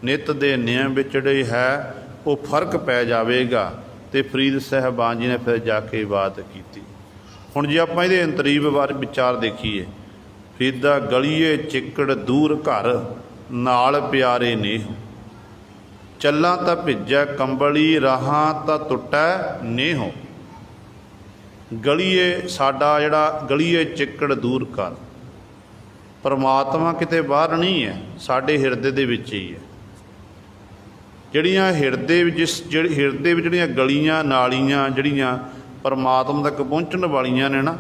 ਨਿੱਤ ਦੇ ਨਿਯਮ ਵਿੱਚ ਜਿਹੜੇ ਹੈ ਉਹ ਫਰਕ ਪੈ ਜਾਵੇਗਾ। ਅਤੇ ਫਰੀਦ ਸਾਹਿਬਾਨ ਜੀ ਨੇ ਫਿਰ ਜਾ ਕੇ ਇਬਾਦਤ ਕੀਤੀ। ਹੁਣ ਜੇ ਆਪਾਂ ਇਹਦੇ ਅੰਤਰੀਵ ਬਾਰੇ ਵਿਚਾਰ ਦੇਖੀਏ, ਫਰੀਦਾ ਗਲੀਏ ਚਿੱਕੜ ਦੂਰ ਘਰ, ਨਾਲ ਪਿਆਰੇ ਨੇਹ, ਚੱਲਾਂ ਤਾਂ ਭਿੱਜੈ ਕੰਬਲੀ, ਰਾਹਾਂ ਤਾਂ ਟੁੱਟੈ ਨੇਹੋ। ਗਲੀਏ ਸਾਡਾ ਜਿਹੜਾ ਗਲੀਏ ਚਿੱਕੜ ਦੂਰ ਕਰ, ਪਰਮਾਤਮਾ ਕਿਤੇ ਬਾਹਰ ਨਹੀਂ ਹੈ, ਸਾਡੇ ਹਿਰਦੇ ਦੇ ਵਿੱਚ ਹੀ ਹੈ। ਜਿਹੜੀਆਂ ਹਿਰਦੇ ਵਿੱਚ ਜਿਹੜੀਆਂ ਗਲੀਆਂ ਨਾਲੀਆਂ ਜਿਹੜੀਆਂ ਪਰਮਾਤਮਾ ਤੱਕ ਪਹੁੰਚਣ ਵਾਲੀਆਂ ਨੇ ਨਾ,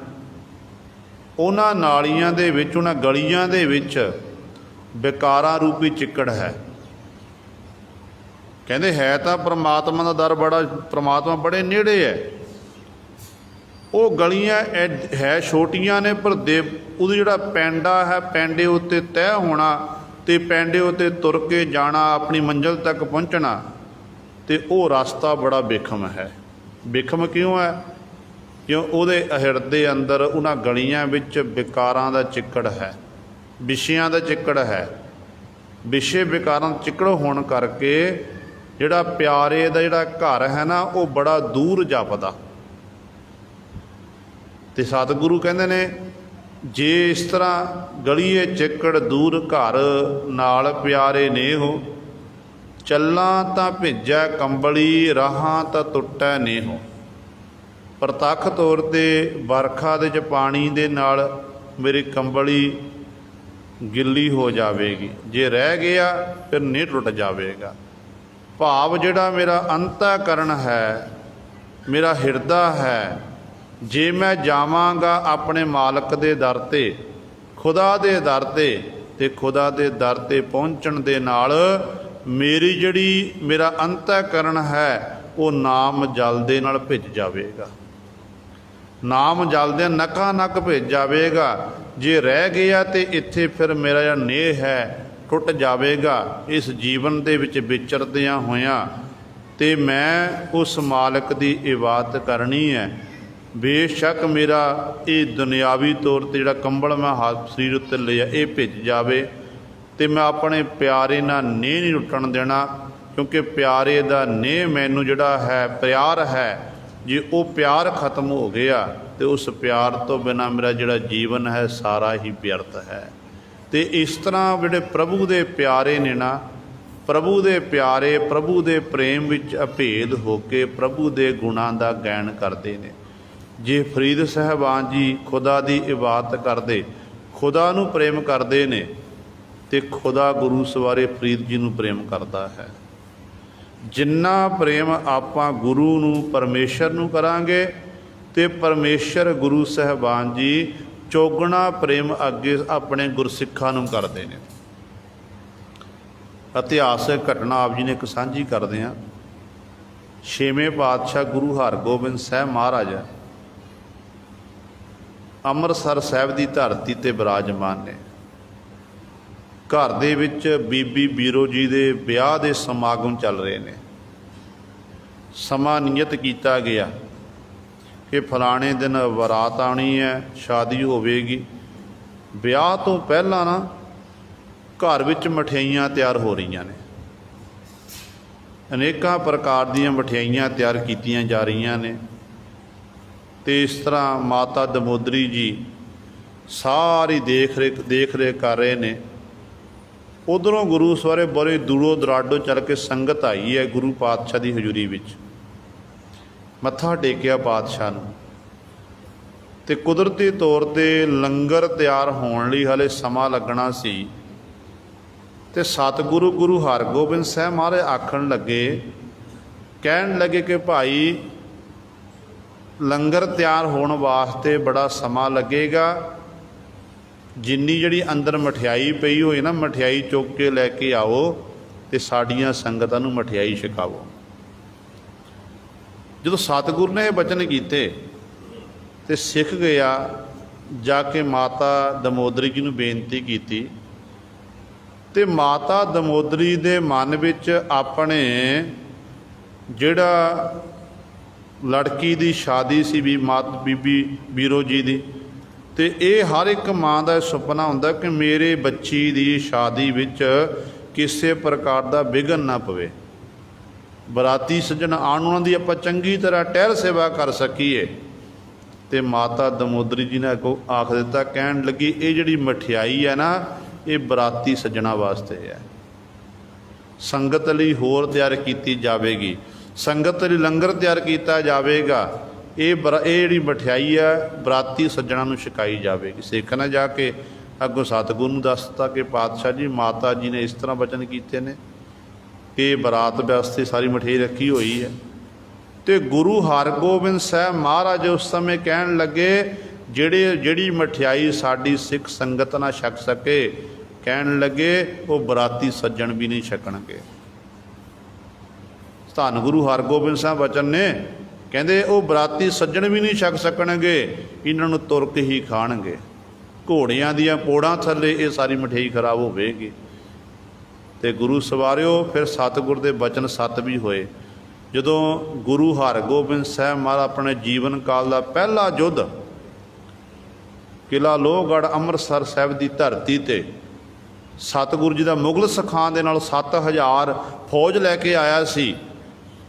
ਉਹਨਾਂ ਨਾਲੀਆਂ ਦੇ ਵਿੱਚ, ਉਹਨਾਂ ਗਲੀਆਂ ਦੇ ਵਿੱਚ ਵਿਕਾਰਾਂ ਰੂਪੀ ਚਿੱਕੜ ਹੈ। ਕਹਿੰਦੇ ਹੈ ਤਾਂ ਪਰਮਾਤਮਾ ਦਾ ਦਰ ਬੜਾ, ਪਰਮਾਤਮਾ ਬੜੇ ਨੇੜੇ ਹੈ। ਉਹ ਗਲੀਆਂ ਹੈ ਛੋਟੀਆਂ ਨੇ, ਪਰ ਉਹਦਾ ਜਿਹੜਾ ਪੈਂਡਾ ਹੈ, ਪੈਂਡੇ ਉੱਤੇ ਤੈਅ ਹੋਣਾ ਅਤੇ ਪੈਂਡੇ ਉੱਤੇ ਤੁਰ ਕੇ ਜਾਣਾ, ਆਪਣੀ ਮੰਜ਼ਿਲ ਤੱਕ ਪਹੁੰਚਣਾ, ਅਤੇ ਉਹ ਰਸਤਾ ਬੜਾ ਬਿਖਮ ਹੈ। ਬਿਖਮ ਕਿਉਂ ਹੈ? ਕਿਉਂ ਉਹਦੇ ਹਿਰਦੇ ਅੰਦਰ, ਉਹਨਾਂ ਗਲੀਆਂ ਵਿੱਚ ਵਿਕਾਰਾਂ ਦਾ ਚਿੱਕੜ ਹੈ, ਵਿਸ਼ਿਆਂ ਦਾ ਚਿੱਕੜ ਹੈ। ਵਿਸ਼ੇ ਵਿਕਾਰਾਂ ਦਾ ਚਿੱਕੜ ਹੋਣ ਕਰਕੇ ਜਿਹੜਾ ਪਿਆਰੇ ਦਾ ਜਿਹੜਾ ਘਰ ਹੈ ਨਾ, ਉਹ ਬੜਾ ਦੂਰ ਜਾਪਦਾ। ਅਤੇ ਸਤਿਗੁਰੂ ਕਹਿੰਦੇ ਨੇ ਜੇ ਇਸ ਤਰ੍ਹਾਂ ਗਲੀਏ ਚਿੱਕੜ ਦੂਰ ਘਰ, ਨਾਲ ਪਿਆਰੇ ਨੇਹੋ, ਚੱਲਾਂ ਤਾਂ ਭਿੱਜੈ ਕੰਬਲੀ, ਰਾਹਾਂ ਤਾਂ ਟੁੱਟੈ ਨੇਹੋ। ਪ੍ਰਤੱਖ ਤੌਰ 'ਤੇ ਵਰਖਾ ਦੇ 'ਚ ਪਾਣੀ ਦੇ ਨਾਲ ਮੇਰੀ ਕੰਬਲੀ ਗਿੱਲੀ ਹੋ ਜਾਵੇਗੀ, ਜੇ ਰਹਿ ਗਿਆ ਫਿਰ ਨਹੀਂ ਟੁੱਟ ਜਾਵੇਗਾ। ਭਾਵ ਜਿਹੜਾ ਮੇਰਾ ਅੰਤःਕਰਨ ਹੈ, ਮੇਰਾ ਹਿਰਦਾ ਹੈ, ਜੇ ਮੈਂ ਜਾਵਾਂਗਾ ਆਪਣੇ ਮਾਲਕ ਦੇ ਦਰ 'ਤੇ, ਖੁਦਾ ਦੇ ਦਰ 'ਤੇ, ਅਤੇ ਖੁਦਾ ਦੇ ਦਰ 'ਤੇ ਪਹੁੰਚਣ ਦੇ ਨਾਲ ਮੇਰਾ ਅੰਤःਕਰਨ ਹੈ ਉਹ ਨਾਮ ਜਲ ਦੇ ਨਾਲ ਭਿੱਜ ਜਾਵੇਗਾ, ਨਾਮ ਜਲ ਦੇ ਨਕਾ ਨਕ ਭਿੱਜ ਜਾਵੇਗਾ। ਜੇ ਰਹਿ ਗਿਆ ਤਾਂ ਇੱਥੇ ਫਿਰ ਮੇਰਾ ਜਿਹੜਾ ਨੇਹ ਹੈ ਟੁੱਟ ਜਾਵੇਗਾ ਇਸ ਜੀਵਨ ਦੇ ਵਿੱਚ ਵਿਚਰਦਿਆਂ ਹੋਇਆਂ। ਅਤੇ ਮੈਂ ਉਸ ਮਾਲਕ ਦੀ ਇਬਾਦਤ ਕਰਨੀ ਹੈ। ਬੇਸ਼ੱਕ ਮੇਰਾ ਇਹ ਦੁਨਿਆਵੀ ਤੌਰ 'ਤੇ ਜਿਹੜਾ ਕੰਬਲ ਮੈਂ ਸਰੀਰ ਉੱਤੇ ਲਿਆ ਇਹ ਭਿੱਜ ਜਾਵੇ, ਅਤੇ ਮੈਂ ਆਪਣੇ ਪਿਆਰੇ ਨਾਲ ਨੇਹ ਨਹੀਂ ਟੁੱਟਣ ਦੇਣਾ, ਕਿਉਂਕਿ ਪਿਆਰੇ ਦਾ ਨੇਹ ਮੈਨੂੰ ਜਿਹੜਾ ਹੈ, ਪਿਆਰ ਹੈ, ਜੇ ਉਹ ਪਿਆਰ ਖਤਮ ਹੋ ਗਿਆ तो उस प्यार तो बिना मेरा जिहड़ा जीवन है सारा ही व्यर्थ है। तो इस तरह जिहड़े प्रभु दे प्यारे ने ना, प्रभु दे प्यारे प्रभु दे प्रेम विच अभेद होके प्रभु दे गुणां दा गायन करते हैं। जे फरीद साहबान जी खुदा की इबादत करते, खुदा नूं प्रेम करते ने, तो खुदा गुरु सवारे फरीद जी नूं प्रेम करता है। जिन्ना प्रेम आपां गुरु नूं परमेश्वर नूं करांगे तो परमेश्वर गुरु साहबान जी चौगुना प्रेम अगे अपने गुरसिखां नूं करते हैं। इतिहासक घटना आप जी ने एक साझी करते हैं। छेवें पातशाह गुरु हरगोबिंद साहब महाराज ਅੰਮ੍ਰਿਤਸਰ ਸਾਹਿਬ ਦੀ ਧਰਤੀ ਤੇ ਬਿਰਾਜਮਾਨ ਨੇ। घर ਦੇ ਵਿੱਚ ਬੀਬੀ ਬੀਰੋ ਜੀ ਦੇ ਵਿਆਹ ਦੇ ਸਮਾਗਮ ਚੱਲ ਰਹੇ ਨੇ। ਸਮਾਂ ਨਿਯਤ ਕੀਤਾ ਗਿਆ कि फलाने दिन बरात आनी है, शादी होवेगी। ब्याह तो पहला ना घर विच मठियाइयां तैयार हो रही ने, अनेकों प्रकार दीयां मठियाइयां तैयार कीतियां जा रही ने। तो इस तरह माता दमोदरी जी सारी देख रेख कर रहे ने। उधरों गुरु सवारे बड़े दूरों दराडों चल के संगत आई है गुरु पातशाह की हजूरी विच। मत्था टेकिया पातशाह नूं ते कुदरती तौर पर लंगर तैयार होने लई हले समा लगना सी। ते सतगुरु गुरु हरगोबिंद साहब महाराज आखण लगे, कहन लगे कि भाई लंगर तैयार होने वास्ते बड़ा समा लगेगा। जिन्नी जिहड़ी अंदर मठियाई पई होई ना, मठियाई चुक के लैके आओ ते साडियां संगतां नूं मठियाई छकाओ। जो सतगुरु ने बचन किए तो सिख गया, जाके माता दमोदरी जी नूं बेनती की। तो माता दमोदरी दे मन विच अपने जिहड़ा लड़की दी शादी सी भी मात बीबी बीरो जी दी, तो ये हर एक माँ का सुपना हुंदा कि मेरे बच्ची दी शादी विच किसी प्रकार का विघन ना पवे। बराती सज्जन आण उन्हां दी आपां चंगी तरह टहल सेवा कर सकीए। तो माता दमोदरी जी ने अगों आख दिता, कहन लगी ये जिहड़ी मठियाई है ना, ये बराती सज्जणा वास्ते है, संगत लई होर तैयार की जाएगी, संगत लई लंगर तैयार किया जाएगा। ये जिहड़ी मठियाई है बराती सज्जणा नूं छकाई जाएगी। सिख ने जाके अगों सतगुरू नूं दसता कि पातशाह जी माता जी ने इस तरह वचन कीते ने कि बरात वास्ते सारी मठियाई रखी हुई है। तो गुरु हरगोबिंद साहब महाराज उस समय कहन लगे, जिहड़ी मठियाई साडी सिख संगत ना छक सके, कहन लगे वो बराती सज्जण भी नहीं छकणगे। धन गुरु हरगोबिंद साहब वचन ने, कहते वो बराती सज्जण भी नहीं छक सकणगे, इन्हां नूं तुर के ही खाणगे। घोड़ियां दीयां पोड़ां थल्ले ये सारी मठियाई खराब होवेगी। तो गुरु सवारियो फिर सतगुर दे बचन सत भी होए। जदों गुरु हरगोबिंद साहब महाराज अपने जीवन काल का पहला युद्ध किला लोहगढ़ अमृतसर साहब की धरती ते सतगुरु जी का मुगल सिखां दे नाल 7000 फौज लैके आया सी।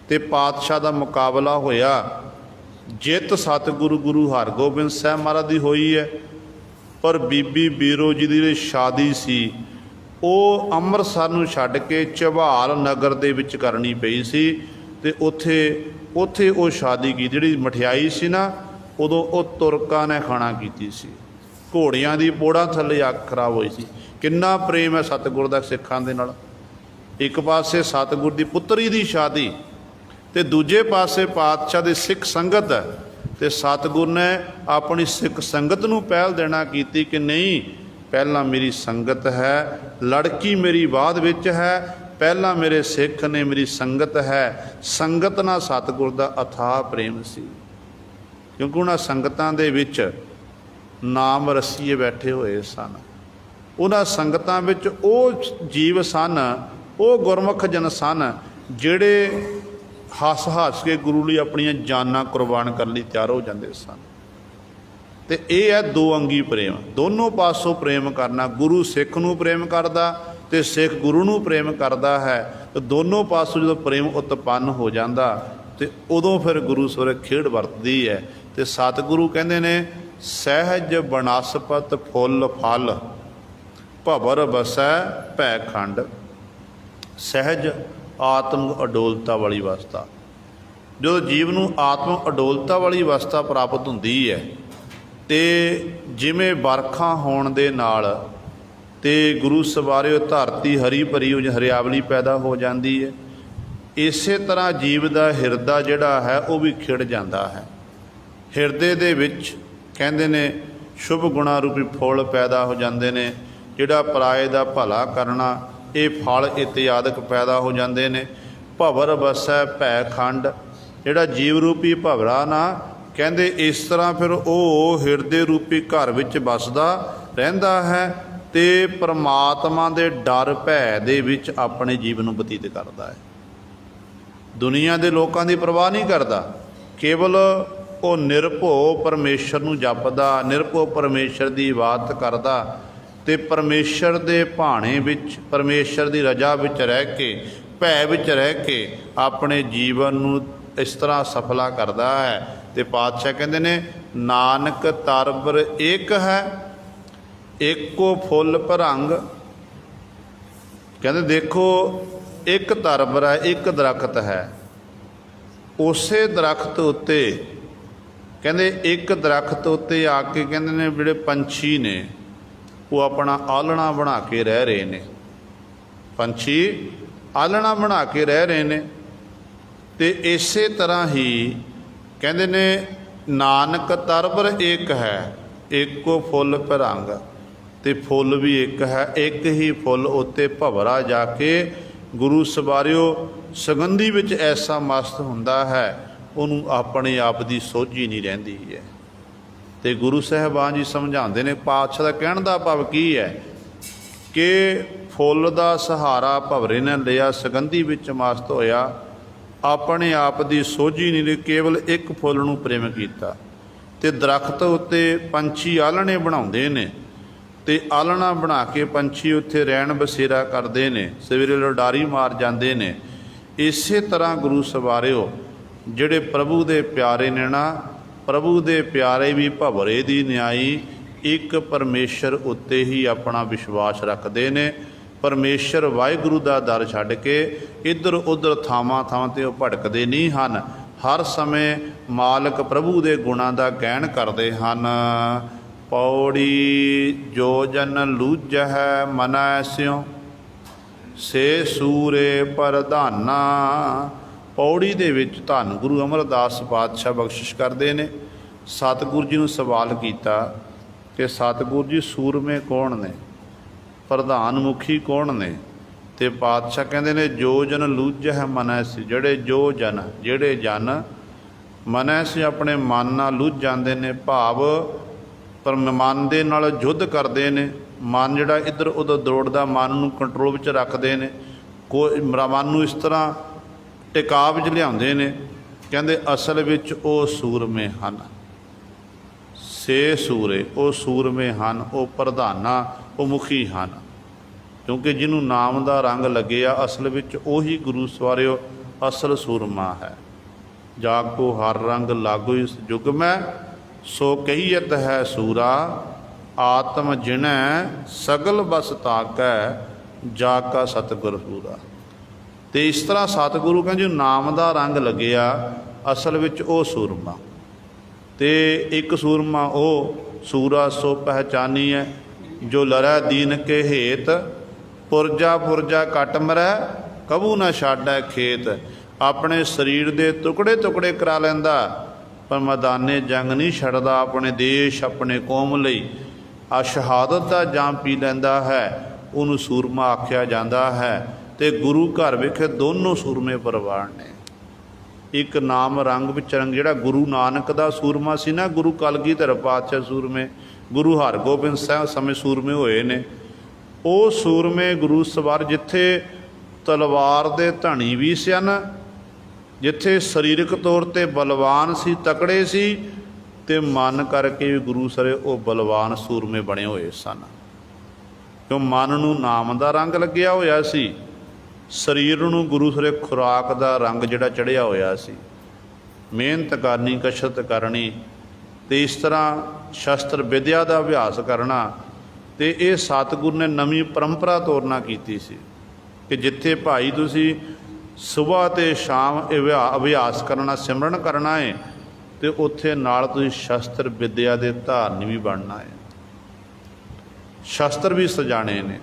ते पातशाह का मुकाबला होया, जित सतगुरु गुरु हरगोबिंद साहब महाराज की हुई है। पर बीबी बीरो जी की शादी सी ਉਹ ਅੰਮ੍ਰਿਤਸਰ ਨੂੰ ਛੱਡ ਕੇ ਝਬਾਲ नगर ਦੇ ਵਿੱਚ ਕਰਨੀ ਪਈ ਸੀ। ਤੇ ਉੱਥੇ ਉਹ ਸ਼ਾਦੀ ਕੀ ਜਿਹੜੀ ਮਠਿਆਈ ਸੀ ਨਾ, ਉਦੋਂ ਉਹ ਤੁਰਕਾਂ ਨੇ ਖਾਣਾ ਕੀਤੀ ਸੀ। ਘੋੜਿਆਂ ਦੀ ਪੋੜਾਂ ਥੱਲੇ ਅੱਖ ਖਰਾਬ ਹੋਈ ਸੀ। ਕਿੰਨਾ ਪ੍ਰੇਮ ਹੈ ਸਤਿਗੁਰ ਦਾ ਸਿੱਖਾਂ ਦੇ ਨਾਲ। ਇੱਕ ਪਾਸੇ ਸਤਿਗੁਰ ਦੀ ਪੁੱਤਰੀ ਦੀ ਸ਼ਾਦੀ ਤੇ ਦੂਜੇ ਪਾਸੇ ਪਾਤਸ਼ਾਹ ਦੀ ਸਿੱਖ ਸੰਗਤ ਹੈ। ਤੇ ਸਤਿਗੁਰ ਨੇ ਆਪਣੀ ਸਿੱਖ ਸੰਗਤ ਨੂੰ ਪਹਿਲ ਦੇਣਾ ਕੀਤੀ कि नहीं, पहला मेरी संगत है, लड़की मेरी बाद विच है, पहला मेरे सिख ने मेरी संगत है। संगत नाल सतगुर दा अथाह प्रेम सी, क्योंकि उन्हां संगतां दे विच नाम रसीए बैठे होए सन। उन्हां संगतां विच ओ जीव सन, ओ गुरमुख जन सन जिहड़े हस हस के गुरु लई अपणियां जानां कुर्बान करन लई तैयार हो जांदे सन। तो यह है दो अंगी प्रेम, दोनों पासों प्रेम करना। गुरु सिख नूं प्रेम करदा तो सिख गुरु नूं प्रेम करदा है। तो दोनों पासों जो प्रेम उत्पन्न हो जाता ਤੇ ਉਦੋਂ ਫਿਰ ਗੁਰੂ ਸਵਰੇ ਖੇਡ ਵਰਤਦੀ ਹੈ। ਤੇ ਸਤਿਗੁਰੂ ਕਹਿੰਦੇ ਨੇ ਸਹਿਜ ਬਨਸਪਤ ਫੁੱਲ ਫਲ ਭਵਰ ਵਸੈ ਭੈ ਖੰਡ। ਸਹਿਜ ਆਤਮਿਕ ਅਡੋਲਤਾ ਵਾਲੀ ਅਵਸਥਾ, ਜਦੋਂ ਜੀਵ ਨੂੰ ਆਤਮਿਕ ਅਡੋਲਤਾ ਵਾਲੀ ਅਵਸਥਾ ਪ੍ਰਾਪਤ ਹੁੰਦੀ ਹੈ ਤੇ ਜਿਵੇਂ ਵਰਖਾ ਹੋਣ ਦੇ ਨਾਲ ਤੇ ਗੁਰੂ ਸਵਾਰਿਓ ਧਰਤੀ ਹਰੀ ਭਰੀ ਹਰਿਆਵਲੀ ਪੈਦਾ ਹੋ ਜਾਂਦੀ ਹੈ, ਇਸੇ ਤਰ੍ਹਾਂ ਜੀਵ ਦਾ ਹਿਰਦਾ ਜਿਹੜਾ ਹੈ ਉਹ ਵੀ ਖਿੜ ਜਾਂਦਾ ਹੈ। ਹਿਰਦੇ ਦੇ ਵਿੱਚ ਕਹਿੰਦੇ ਨੇ ਸ਼ੁਭ ਗੁਣਾ ਰੂਪੀ ਫੁੱਲ ਪੈਦਾ ਹੋ ਜਾਂਦੇ ਨੇ, ਜਿਹੜਾ ਪਰਾਏ ਦਾ ਭਲਾ ਕਰਨਾ, ਇਹ ਫਲ ਇਤਿਆਦਿਕ ਪੈਦਾ ਹੋ ਜਾਂਦੇ ਨੇ। ਭਵਰ ਵਸੈ ਭੈ ਖੰਡ, ਜਿਹੜਾ ਜੀਵ ਰੂਪੀ ਭਵਰਾ ਨਾ ਕਹਿੰਦੇ ਇਸ ਤਰ੍ਹਾਂ ਫਿਰ ਉਹ ਹਿਰਦੇ ਰੂਪੀ ਘਰ ਵਿੱਚ ਵੱਸਦਾ ਰਹਿੰਦਾ ਹੈ ਤੇ ਪਰਮਾਤਮਾ ਦੇ ਡਰ ਭੈ ਦੇ ਵਿੱਚ ਆਪਣੇ ਜੀਵਨ ਨੂੰ ਬਤੀਤ ਕਰਦਾ ਹੈ। ਦੁਨੀਆ ਦੇ ਲੋਕਾਂ ਦੀ ਪਰਵਾਹ ਨਹੀਂ ਕਰਦਾ, ਕੇਵਲ ਉਹ ਨਿਰਭਉ ਪਰਮੇਸ਼ਰ ਨੂੰ ਜਪਦਾ, ਨਿਰਭਉ ਪਰਮੇਸ਼ਰ ਦੀ ਇਬਾਦਤ ਕਰਦਾ ਤੇ ਪਰਮੇਸ਼ਰ ਦੇ ਭਾਣੇ ਵਿੱਚ, ਪਰਮੇਸ਼ਰ ਦੀ ਰਜ਼ਾ ਵਿੱਚ ਰਹਿ ਕੇ, ਭੈ ਵਿੱਚ ਰਹਿ ਕੇ ਆਪਣੇ ਜੀਵਨ ਨੂੰ ਇਸ ਤਰ੍ਹਾਂ ਸਫਲਾ ਕਰਦਾ ਹੈ। ਤੇ ਪਾਤਸ਼ਾਹ ਕਹਿੰਦੇ ਨੇ ਨਾਨਕ ਤਰਬਰ ਏਕ ਹੈ ਏਕੋ ਫੁੱਲ ਭਰੰਗ। ਕਹਿੰਦੇ ਦੇਖੋ ਇੱਕ ਤਰਬਰ ਹੈ, ਇੱਕ ਦਰਖਤ ਹੈ, ਉਸੇ ਦਰਖਤ ਉੱਤੇ ਕਹਿੰਦੇ ਇੱਕ ਦਰਖਤ ਉੱਤੇ ਆ ਕੇ ਕਹਿੰਦੇ ਨੇ ਜਿਹੜੇ ਪੰਛੀ ਨੇ ਉਹ ਆਪਣਾ ਆਲਣਾ ਬਣਾ ਕੇ ਰਹਿ ਰਹੇ ਨੇ, ਪੰਛੀ ਆਲਣਾ ਬਣਾ ਕੇ ਰਹਿ ਰਹੇ ਨੇ। ਤੇ ਇਸੇ ਤਰ੍ਹਾਂ ਹੀ ਕਹਿੰਦੇ ਨੇ ਨਾਨਕ ਤਰਬਰ ਇੱਕ ਹੈ ਏਕੋ ਫੁੱਲ ਭਰੰਗ, ਤੇ ਫੁੱਲ ਵੀ ਇੱਕ ਹੈ, ਇੱਕ ਹੀ ਫੁੱਲ ਉੱਤੇ ਭਵਰਾ ਜਾ ਕੇ ਗੁਰੂ ਸਵਾਰਿਓ ਸੁਗੰਧੀ ਵਿੱਚ ਐਸਾ ਮਸਤ ਹੁੰਦਾ ਹੈ, ਉਹਨੂੰ ਆਪਣੇ ਆਪ ਦੀ ਸੋਝੀ ਨਹੀਂ ਰਹਿੰਦੀ ਹੈ। ਤੇ ਗੁਰੂ ਸਾਹਿਬਾਨ ਜੀ ਸਮਝਾਉਂਦੇ ਨੇ, ਪਾਤਸ਼ਾਹ ਦਾ ਕਹਿਣ ਦਾ ਭਾਵ ਕੀ ਹੈ ਕਿ ਫੁੱਲ ਦਾ ਸਹਾਰਾ ਭਵਰੇ ਨੇ ਲਿਆ, ਸੁਗੰਧੀ ਵਿੱਚ ਮਸਤ ਹੋਇਆ, ਆਪਣੇ ਆਪ ਦੀ ਸੋਝੀ ਨਹੀਂ ਲਈ, ਕੇਵਲ ਇੱਕ ਫੁੱਲ ਨੂੰ ਪ੍ਰੇਮ ਕੀਤਾ। ਤੇ ਦਰਖਤ ਉੱਤੇ ਪੰਛੀ ਆਲਣੇ ਬਣਾਉਂਦੇ ਨੇ ਤੇ ਆਲਣਾ ਬਣਾ ਕੇ ਪੰਛੀ ਉੱਥੇ ਰਹਿਣ ਬਸੇਰਾ ਕਰਦੇ ਨੇ, ਸਵੇਰੇ ਲਡਾਰੀ ਮਾਰ ਜਾਂਦੇ ਨੇ। ਇਸੇ ਤਰ੍ਹਾਂ ਗੁਰੂ ਸਵਾਰਿਓ ਜਿਹੜੇ ਪ੍ਰਭੂ ਦੇ ਪਿਆਰੇ ਨੇ ਨਾ, ਪ੍ਰਭੂ ਦੇ ਪਿਆਰੇ ਵੀ ਭਵਰੇ ਦੀ ਨਿਆਈ ਇੱਕ ਪਰਮੇਸ਼ਰ ਉੱਤੇ ਹੀ ਆਪਣਾ ਵਿਸ਼ਵਾਸ ਰੱਖਦੇ ਨੇ। ਪਰਮੇਸ਼ਰ ਵਾਹਿਗੁਰੂ ਦਾ ਦਰ ਛੱਡ ਕੇ ਇੱਧਰ ਉੱਧਰ ਥਾਵਾਂ ਥਾਵਾਂ 'ਤੇ ਉਹ ਭਟਕਦੇ ਨਹੀਂ ਹਨ, ਹਰ ਸਮੇਂ ਮਾਲਕ ਪ੍ਰਭੂ ਦੇ ਗੁਣਾਂ ਦਾ ਗਾਇਨ ਕਰਦੇ ਹਨ। ਪੌੜੀ ਜੋ ਜਨ ਲੂਝਹਿ ਮਨੈ ਸਿਉ ਸੇ ਸੂਰੇ ਪ੍ਰਧਾਨਾ। ਪੌੜੀ ਦੇ ਵਿੱਚ ਧੰਨ ਗੁਰੂ ਅਮਰਦਾਸ ਪਾਤਸ਼ਾਹ ਬਖਸ਼ਿਸ਼ ਕਰਦੇ ਨੇ। ਸਤਿਗੁਰੂ ਜੀ ਨੂੰ ਸਵਾਲ ਕੀਤਾ ਕਿ ਸਤਿਗੁਰੂ ਜੀ ਸੂਰਮੇ ਕੌਣ ਨੇ, ਪ੍ਰਧਾਨ ਮੁਖੀ ਕੌਣ ਨੇ? ਤੇ ਪਾਤਸ਼ਾਹ ਕਹਿੰਦੇ ਨੇ ਜੋ ਜਨ ਲੂਝਹਿ ਮਨੈ ਸੀ, ਜਿਹੜੇ ਜਨ ਮਨੈ ਸੀ ਆਪਣੇ ਮਨ ਨਾਲ ਲੁੱਝ ਜਾਂਦੇ ਨੇ, ਭਾਵ ਪਰ ਮਨ ਦੇ ਨਾਲ ਯੁੱਧ ਕਰਦੇ ਨੇ, ਮਨ ਜਿਹੜਾ ਇੱਧਰ ਉੱਧਰ ਦੌੜਦਾ, ਮਨ ਨੂੰ ਕੰਟਰੋਲ ਵਿੱਚ ਰੱਖਦੇ ਨੇ, ਕੋਈ ਮਨ ਨੂੰ ਇਸ ਤਰ੍ਹਾਂ ਟਿਕਾ ਵਿੱਚ ਲਿਆਉਂਦੇ ਨੇ। ਕਹਿੰਦੇ ਅਸਲ ਵਿੱਚ ਉਹ ਸੂਰਮੇ ਹਨ, ਸੇ ਸੂਰੇ, ਉਹ ਸੂਰਮੇ ਹਨ, ਉਹ ਪ੍ਰਧਾਨਾ, ਉਹ ਮੁਖੀ ਹਨ। ਕਿਉਂਕਿ ਜਿਹਨੂੰ ਨਾਮ ਦਾ ਰੰਗ ਲੱਗਿਆ ਅਸਲ ਵਿੱਚ ਉਹੀ ਗੁਰੂ ਸਵਾਰਿਓ ਅਸਲ ਸੂਰਮਾ ਹੈ। ਜਾ ਕੋ ਹਰ ਰੰਗ ਲਾਗੋ ਇਸ ਯੁਗ ਮੈਂ ਸੋ ਕਹੀਅਤ ਹੈ ਸੂਰਾ ਆਤਮ ਜਿਣੈ ਸਗਲ ਬਸ ਤਾਕੈ ਜਾ ਕਾ ਸਤਿਗੁਰ ਸੂਰਾ। ਤੇ ਇਸ ਤਰ੍ਹਾਂ ਸਤਿਗੁਰੂ ਕਹਿੰਦੇ ਜੋ ਨਾਮ ਦਾ ਰੰਗ ਲੱਗਿਆ ਅਸਲ ਵਿੱਚ ਉਹ ਸੂਰਮਾ। ਤੇ ਇੱਕ ਸੂਰਮਾ ਉਹ ਸੂਰਾ ਸੋ ਪਹਿਚਾਨੀ ਹੈ ਜੋ ਲਰੈ ਦੀਨ ਕੇ ਹੇਤ ਪੁਰਜਾ ਪੁਰਜਾ ਕੱਟ ਮਰੈ ਕਬੂ ਨਾ ਛਾਡੈ ਖੇਤ। ਆਪਣੇ ਸਰੀਰ ਦੇ ਟੁਕੜੇ ਟੁਕੜੇ ਕਰਾ ਲੈਂਦਾ ਪਰ ਮੈਦਾਨੇ ਜੰਗ ਨਹੀਂ ਛੱਡਦਾ, ਆਪਣੇ ਦੇਸ਼ ਆਪਣੇ ਕੌਮ ਲਈ ਆ ਸ਼ਹਾਦਤ ਦਾ ਜਾਮ ਪੀ ਲੈਂਦਾ ਹੈ, ਉਹਨੂੰ ਸੂਰਮਾ ਆਖਿਆ ਜਾਂਦਾ ਹੈ। ਤੇ ਗੁਰੂ ਘਰ ਵਿਖੇ ਦੋਨੋਂ ਸੂਰਮੇ ਪਰਿਵਾਰ ਨੇ, ਇੱਕ ਨਾਮ ਰੰਗ ਵਿੱਚ ਰੰਗ ਜਿਹੜਾ ਗੁਰੂ ਨਾਨਕ ਦਾ ਸੂਰਮਾ ਸੀ ਨਾ, ਗੁਰੂ ਕਲਗੀਧਰ ਪਾਤਸ਼ਾਹ ਸੂਰਮੇ, ਗੁਰੂ ਹਰਗੋਬਿੰਦ ਸਾਹਿਬ ਸਮੇਂ ਸੂਰਮੇ ਹੋਏ ਨੇ। ਉਹ ਸੂਰਮੇ ਗੁਰੂ ਸਵਾਰ ਜਿੱਥੇ ਤਲਵਾਰ ਦੇ ਧਣੀ ਵੀ ਸਨ, ਜਿੱਥੇ ਸਰੀਰਕ ਤੌਰ 'ਤੇ ਬਲਵਾਨ ਸੀ, ਤਕੜੇ ਸੀ, ਤੇ ਮਨ ਕਰਕੇ ਵੀ ਗੁਰੂ ਸਰੇ ਉਹ ਬਲਵਾਨ ਸੂਰਮੇ ਬਣੇ ਹੋਏ ਸਨ। ਕਿਉਂ ਮਨ ਨੂੰ ਨਾਮ ਦਾ ਰੰਗ ਲੱਗਿਆ ਹੋਇਆ ਸੀ, ਸਰੀਰ ਨੂੰ ਗੁਰੂ ਸਰੇ ਖੁਰਾਕ ਦਾ ਰੰਗ ਜਿਹੜਾ ਚੜ੍ਹਿਆ ਹੋਇਆ ਸੀ। ਮਿਹਨਤ ਕਰਨੀ, ਕਸਰਤ ਕਰਨੀ, ਅਤੇ ਇਸ ਤਰ੍ਹਾਂ ਸ਼ਸਤਰ ਵਿਦਿਆ ਦਾ ਅਭਿਆਸ ਕਰਨਾ। ਅਤੇ ਇਹ ਸਤਿਗੁਰੂ ਨੇ ਨਵੀਂ ਪਰੰਪਰਾ ਤੋਰਨਾ ਕੀਤੀ ਸੀ ਕਿ ਜਿੱਥੇ ਭਾਈ ਤੁਸੀਂ ਸੁਬਾਹ ਅਤੇ ਸ਼ਾਮ ਅਭਿਆਸ ਕਰਨਾ, ਸਿਮਰਨ ਕਰਨਾ ਹੈ, ਅਤੇ ਉੱਥੇ ਨਾਲ ਤੁਸੀਂ ਸ਼ਸਤਰ ਵਿਦਿਆ ਦੇ ਧਾਰਨੀ ਵੀ ਬਣਨਾ ਹੈ, ਸ਼ਸਤਰ ਵੀ ਸਜਾਣੇ ਨੇ।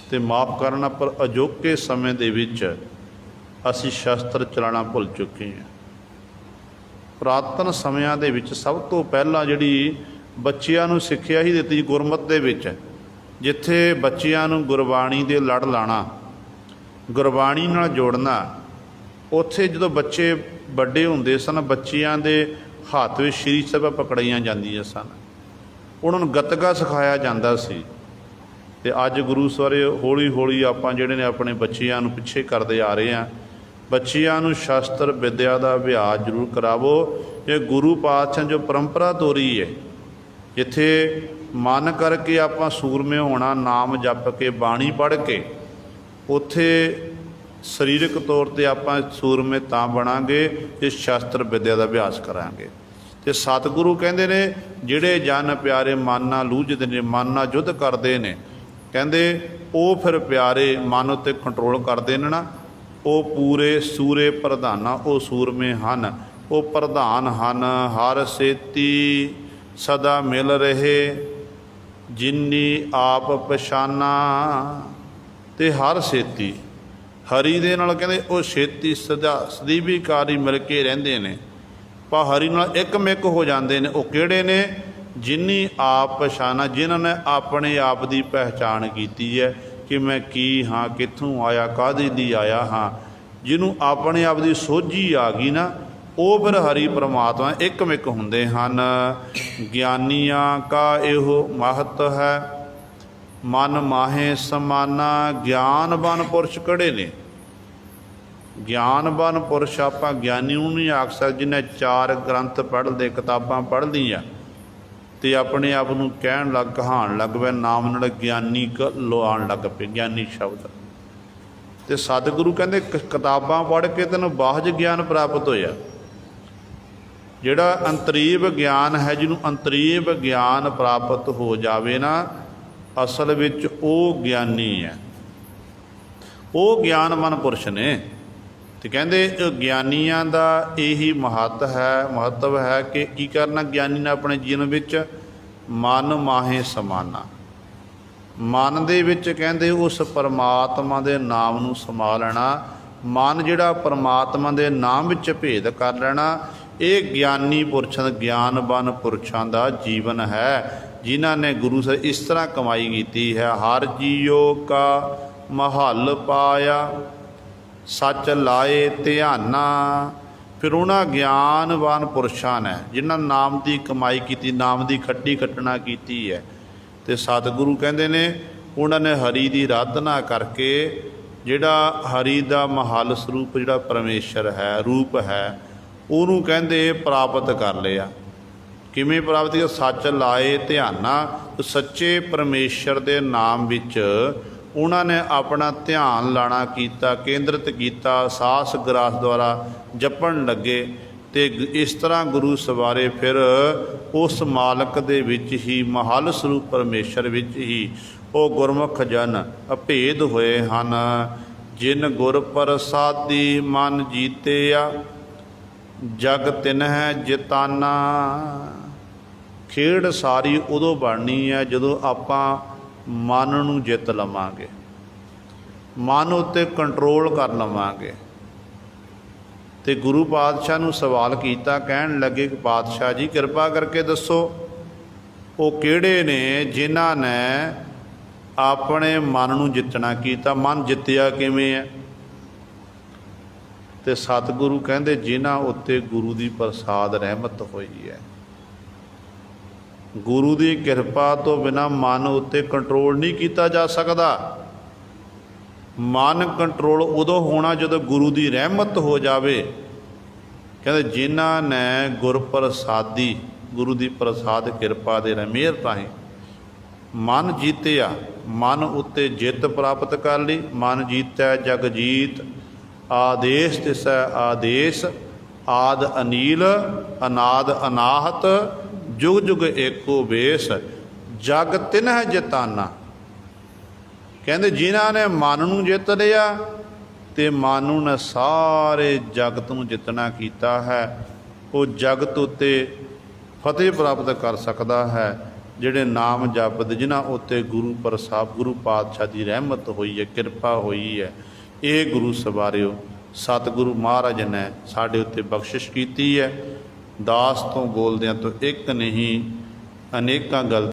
ਅਤੇ ਮਾਫ਼ ਕਰਨਾ, ਪਰ ਅਜੋਕੇ ਸਮੇਂ ਦੇ ਵਿੱਚ ਅਸੀਂ ਸ਼ਸਤਰ ਚਲਾਉਣਾ ਭੁੱਲ ਚੁੱਕੇ ਹਾਂ। ਪੁਰਾਤਨ ਸਮਿਆਂ ਦੇ ਵਿੱਚ ਸਭ ਤੋਂ ਪਹਿਲਾਂ ਜਿਹੜੀ ਬੱਚਿਆਂ ਨੂੰ ਸਿੱਖਿਆ ਹੀ ਦਿੱਤੀ ਗੁਰਮਤਿ ਦੇ ਵਿੱਚ, ਜਿੱਥੇ ਬੱਚਿਆਂ ਨੂੰ ਗੁਰਬਾਣੀ ਦੇ ਲੜ ਲਾਉਣਾ, ਗੁਰਬਾਣੀ ਨਾਲ ਜੋੜਨਾ। ਉੱਥੇ ਜਦੋਂ ਬੱਚੇ ਵੱਡੇ ਹੁੰਦੇ ਸਨ, ਬੱਚਿਆਂ ਦੇ ਹੱਥ ਵਿੱਚ ਸ਼੍ਰੀ ਸਭਾ ਪਕੜਾਈਆਂ ਜਾਂਦੀਆਂ ਸਨ, ਉਹਨਾਂ ਨੂੰ ਗੱਤਕਾ ਸਿਖਾਇਆ ਜਾਂਦਾ ਸੀ। ਅਤੇ ਅੱਜ ਗੁਰੂ ਸਵਾਰੇ ਹੌਲੀ ਹੌਲੀ ਆਪਾਂ ਜਿਹੜੇ ਨੇ ਆਪਣੇ ਬੱਚਿਆਂ ਨੂੰ ਪਿੱਛੇ ਕਰਦੇ ਆ ਰਹੇ ਹਾਂ। ਬੱਚਿਆਂ ਨੂੰ ਸ਼ਸਤਰ ਵਿਦਿਆ ਦਾ ਅਭਿਆਸ ਜ਼ਰੂਰ ਕਰਾਵੋ। ਇਹ ਗੁਰੂ ਪਾਤਸ਼ਾਹ ਜੋ ਪਰੰਪਰਾ ਤੋਰੀ ਹੈ, ਜਿੱਥੇ ਮਨ ਕਰਕੇ ਆਪਾਂ ਸੂਰਮੇ ਹੋਣਾ, ਨਾਮ ਜਪ ਕੇ, ਬਾਣੀ ਪੜ੍ਹ ਕੇ, ਉੱਥੇ ਸਰੀਰਕ ਤੌਰ 'ਤੇ ਆਪਾਂ ਸੂਰਮੇ ਤਾਂ ਬਣਾਂਗੇ ਜੇ ਸ਼ਸਤਰ ਵਿਦਿਆ ਦਾ ਅਭਿਆਸ ਕਰਾਂਗੇ। ਅਤੇ ਸਤਿਗੁਰੂ ਕਹਿੰਦੇ ਨੇ ਜਿਹੜੇ ਜਨ ਪਿਆਰੇ ਮਨ ਨਾਲ ਲੂਝਦੇ ਨੇ, ਮਨ ਨਾਲ ਯੁੱਧ ਕਰਦੇ ਨੇ, ਕਹਿੰਦੇ ਉਹ ਫਿਰ ਪਿਆਰੇ ਮਨ ਉੱਤੇ ਕੰਟਰੋਲ ਕਰਦੇ ਨੇ ਨਾ, ਉਹ ਪੂਰੇ ਸੂਰੇ ਪ੍ਰਧਾਨਾ, ਉਹ ਸੂਰਮੇ ਹਨ, ਉਹ ਪ੍ਰਧਾਨ ਹਨ। ਹਰ ਸੇਤੀ ਸਦਾ ਮਿਲ ਰਹੇ ਜਿਨੀ ਆਪ ਪਛਾਨਾ। ਅਤੇ ਹਰ ਸੇਤੀ ਹਰੀ ਦੇ ਨਾਲ ਕਹਿੰਦੇ ਉਹ ਛੇਤੀ ਸਦੀਵੀਕਾਰੀ ਮਿਲ ਕੇ ਰਹਿੰਦੇ ਨੇ, ਪਰ ਹਰੀ ਨਾਲ ਇੱਕ ਹੋ ਜਾਂਦੇ ਨੇ। ਉਹ ਕਿਹੜੇ ਨੇ? ਜਿਨੀ ਆਪ ਪਛਾਣਾ, ਜਿਨ੍ਹਾਂ ਨੇ ਆਪਣੇ ਆਪ ਦੀ ਪਹਿਚਾਣ ਕੀਤੀ ਹੈ ਕਿ ਮੈਂ ਕੀ ਹਾਂ, ਕਿੱਥੋਂ ਆਇਆ, ਕਾਹਦੇ ਲਈ ਆਇਆ ਹਾਂ। ਜਿਹਨੂੰ ਆਪਣੇ ਆਪ ਦੀ ਸੋਝੀ ਆ ਗਈ ਨਾ, ਉਹ ਫਿਰ ਹਰੀ ਪਰਮਾਤਮਾ ਇੱਕ ਹੁੰਦੇ ਹਨ। ਗਿਆਨੀਆਂ ਕਾ ਇਹੋ ਮਹਤ ਹੈ, ਮਨ ਮਾਹੇ ਸਮਾਨਾ। ਗਿਆਨਵਾਨ ਪੁਰਸ਼ ਕਿਹੜੇ ਨੇ? ਗਿਆਨਵਾਨ ਪੁਰਸ਼ ਆਪਾਂ ਗਿਆਨੀ ਨੂੰ ਨਹੀਂ ਆਖ ਸਕਦੇ ਜਿਹਨੇ 4 ਗ੍ਰੰਥ ਪੜ੍ਹ ਲਏ, ਕਿਤਾਬਾਂ ਪੜ੍ਹ ਲਈਆਂ ਅਤੇ ਆਪਣੇ ਆਪ ਨੂੰ ਕਹਾਣ ਲੱਗ ਪਿਆ, ਨਾਮ ਨਾਲ ਗਿਆਨੀ ਲਵਾਉਣ ਲੱਗ ਪਏ, ਗਿਆਨੀ ਸ਼ਬਦ। ਅਤੇ ਸਤਿਗੁਰੂ ਕਹਿੰਦੇ ਕਿਤਾਬਾਂ ਪੜ੍ਹ ਕੇ ਤੈਨੂੰ ਬਾਹਜ ਗਿਆਨ ਪ੍ਰਾਪਤ ਹੋਇਆ। ਜਿਹੜਾ ਅੰਤਰੀਵ ਗਿਆਨ ਹੈ, ਜਿਹਨੂੰ ਅੰਤਰੀਵ ਗਿਆਨ ਪ੍ਰਾਪਤ ਹੋ ਜਾਵੇ ਨਾ, ਅਸਲ ਵਿੱਚ ਉਹ ਗਿਆਨੀ ਹੈ, ਉਹ ਗਿਆਨਵਾਨ ਪੁਰਸ਼ ਨੇ। ਅਤੇ ਕਹਿੰਦੇ ਗਿਆਨੀਆਂ ਦਾ ਇਹੀ ਮਹੱਤਵ ਹੈ ਕਿ ਕੀ ਕਰਨਾ? ਗਿਆਨੀ ਨੇ ਆਪਣੇ ਜੀਵਨ ਵਿੱਚ ਮਨ ਮਾਹੇ ਸਮਾਨਾ, ਮਨ ਦੇ ਵਿੱਚ ਕਹਿੰਦੇ ਉਸ ਪਰਮਾਤਮਾ ਦੇ ਨਾਮ ਨੂੰ ਸਮਾ ਲੈਣਾ। ਮਨ ਜਿਹੜਾ ਪਰਮਾਤਮਾ ਦੇ ਨਾਮ ਵਿੱਚ ਭੇਦ ਕਰ ਲੈਣਾ, ਇਹ ਗਿਆਨੀ ਪੁਰਸ਼ਾਂ, ਗਿਆਨਵਾਨ ਪੁਰਸ਼ਾਂ ਦਾ ਜੀਵਨ ਹੈ, ਜਿਨ੍ਹਾਂ ਨੇ ਗੁਰੂ ਸਾਹਿਬ ਇਸ ਤਰ੍ਹਾਂ ਕਮਾਈ ਕੀਤੀ ਹੈ। ਹਰ ਜੀਓ ਕਾ ਮਹੱਲ ਪਾਇਆ, ਸੱਚ ਲਾਏ ਧਿਆਨਾ। ਫਿਰ ਉਹਨਾਂ ਗਿਆਨਵਾਨ ਪੁਰਸ਼ਾਂ ਨੇ ਜਿਨ੍ਹਾਂ ਨਾਮ ਦੀ ਕਮਾਈ ਕੀਤੀ, ਨਾਮ ਦੀ ਖੱਟੀ ਖੱਟਣਾ ਕੀਤੀ ਹੈ। ਅਤੇ ਸਤਿਗੁਰੂ ਕਹਿੰਦੇ ਨੇ ਉਹਨਾਂ ਨੇ ਹਰੀ ਦੀ ਆਰਾਧਨਾ ਕਰਕੇ ਜਿਹੜਾ ਹਰੀ ਦਾ ਮਹੱਲ ਸਰੂਪ, ਜਿਹੜਾ ਪਰਮੇਸ਼ਰ ਹੈ, ਰੂਪ ਹੈ, ਉਹਨੂੰ ਕਹਿੰਦੇ ਪ੍ਰਾਪਤ ਕਰ ਲਿਆ। ਕਿਵੇਂ ਪ੍ਰਾਪਤ ਕੀਤਾ? ਸੱਚ ਲਾਏ ਧਿਆਨਾ। ਸੱਚੇ ਪਰਮੇਸ਼ਰ ਦੇ ਨਾਮ ਵਿੱਚ ਉਹਨਾਂ ਨੇ ਆਪਣਾ ਧਿਆਨ ਲਾਣਾ ਕੀਤਾ, ਕੇਂਦਰਿਤ ਕੀਤਾ, ਸਾਸ ਗਰਾਸ ਦੁਆਰਾ ਜਪਣ ਲੱਗੇ। ਅਤੇ ਇਸ ਤਰ੍ਹਾਂ ਗੁਰੂ ਸਵਾਰੇ ਫਿਰ ਉਸ ਮਾਲਕ ਦੇ ਵਿੱਚ ਹੀ, ਮਹੱਲ ਸਰੂਪ ਪਰਮੇਸ਼ਰ ਵਿੱਚ ਹੀ ਉਹ ਗੁਰਮੁਖ ਜਨ ਅਭੇਦ ਹੋਏ ਹਨ। ਜਿਨ ਗੁਰ ਪ੍ਰਸਾਦੀ ਮਨ ਜੀਤਿਆ, ਜਗ ਤਿਨਹਿ ਜਿਤਾਨਾ। ਖੇਡ ਸਾਰੀ ਉਦੋਂ ਬਣਨੀ ਹੈ ਜਦੋਂ ਆਪਾਂ ਮਨ ਨੂੰ ਜਿੱਤ ਲਵਾਂਗੇ, ਮਨ ਉੱਤੇ ਕੰਟਰੋਲ ਕਰ ਲਵਾਂਗੇ। ਅਤੇ ਗੁਰੂ ਪਾਤਸ਼ਾਹ ਨੂੰ ਸਵਾਲ ਕੀਤਾ, ਕਹਿਣ ਲੱਗੇ ਕਿ ਪਾਤਸ਼ਾਹ ਜੀ ਕਿਰਪਾ ਕਰਕੇ ਦੱਸੋ ਉਹ ਕਿਹੜੇ ਨੇ ਜਿਨ੍ਹਾਂ ਨੇ ਆਪਣੇ ਮਨ ਨੂੰ ਜਿੱਤਣਾ ਕੀਤਾ? ਮਨ ਜਿੱਤਿਆ ਕਿਵੇਂ ਹੈ? ਅਤੇ ਸਤਿਗੁਰੂ ਕਹਿੰਦੇ ਜਿਨ੍ਹਾਂ ਉੱਤੇ ਗੁਰੂ ਦੀ ਪ੍ਰਸਾਦ ਰਹਿਮਤ ਹੋਈ ਹੈ। ਗੁਰੂ ਦੀ ਕਿਰਪਾ ਤੋਂ ਬਿਨਾਂ ਮਨ ਉੱਤੇ ਕੰਟਰੋਲ ਨਹੀਂ ਕੀਤਾ ਜਾ ਸਕਦਾ। ਮਨ ਕੰਟਰੋਲ ਉਦੋਂ ਹੋਣਾ ਜਦੋਂ ਗੁਰੂ ਦੀ ਰਹਿਮਤ ਹੋ ਜਾਵੇ। ਕਹਿੰਦੇ ਜਿਨ੍ਹਾਂ ਨੇ ਗੁਰਪ੍ਰਸਾਦੀ, ਗੁਰੂ ਦੀ ਪ੍ਰਸਾਦ ਕਿਰਪਾ ਦੇ ਮਿਹਰ ਰਾਹੀਂ ਮਨ ਜੀਤਿਆ, ਮਨ ਉੱਤੇ ਜਿੱਤ ਪ੍ਰਾਪਤ ਕਰ ਲਈ। ਮਨ ਜੀਤੈ ਜਗ ਜੀਤ, ਆਦੇਸ਼ ਤਿਸੈ ਆਦੇਸ਼। ਆਦ ਅਨੀਲ ਅਨਾਦ ਅਨਾਹਤ ਜੁਗ ਜੁਗ ਏਕੋ ਵੇਸ ਜਗ ਤਿਨਹ ਜਿਤਾਨਾ। ਕਹਿੰਦੇ ਜਿਨ੍ਹਾਂ ਨੇ ਮਨ ਨੂੰ ਜਿੱਤ ਲਿਆ ਤੇ ਮਨ ਨੇ ਸਾਰੇ ਜਗਤ ਨੂੰ ਜਿੱਤਣਾ ਕੀਤਾ ਹੈ, ਉਹ ਜਗਤ ਉੱਤੇ ਫਤਿਹ ਪ੍ਰਾਪਤ ਕਰ ਸਕਦਾ ਹੈ। ਜਿਹੜੇ ਨਾਮ ਜਪਦੇ ਜਿਨ੍ਹਾਂ ਉੱਤੇ ਗੁਰੂ ਪ੍ਰਸਾਦ ਗੁਰੂ ਪਾਤਸ਼ਾਹ ਦੀ ਰਹਿਮਤ ਹੋਈ ਹੈ, ਕਿਰਪਾ ਹੋਈ ਹੈ, ਇਹ ਗੁਰੂ ਸਵਾਰਿਓ ਸਤਿਗੁਰੂ ਮਹਾਰਾਜ ਨੇ ਸਾਡੇ ਉੱਤੇ ਬਖਸ਼ਿਸ਼ ਕੀਤੀ ਹੈ। ਦਾਸ ਤੋਂ ਬੋਲਦਿਆਂ ਤੋਂ ਇੱਕ ਨਹੀਂ, ਅਨੇਕਾਂ ਗਲਤੀਆਂ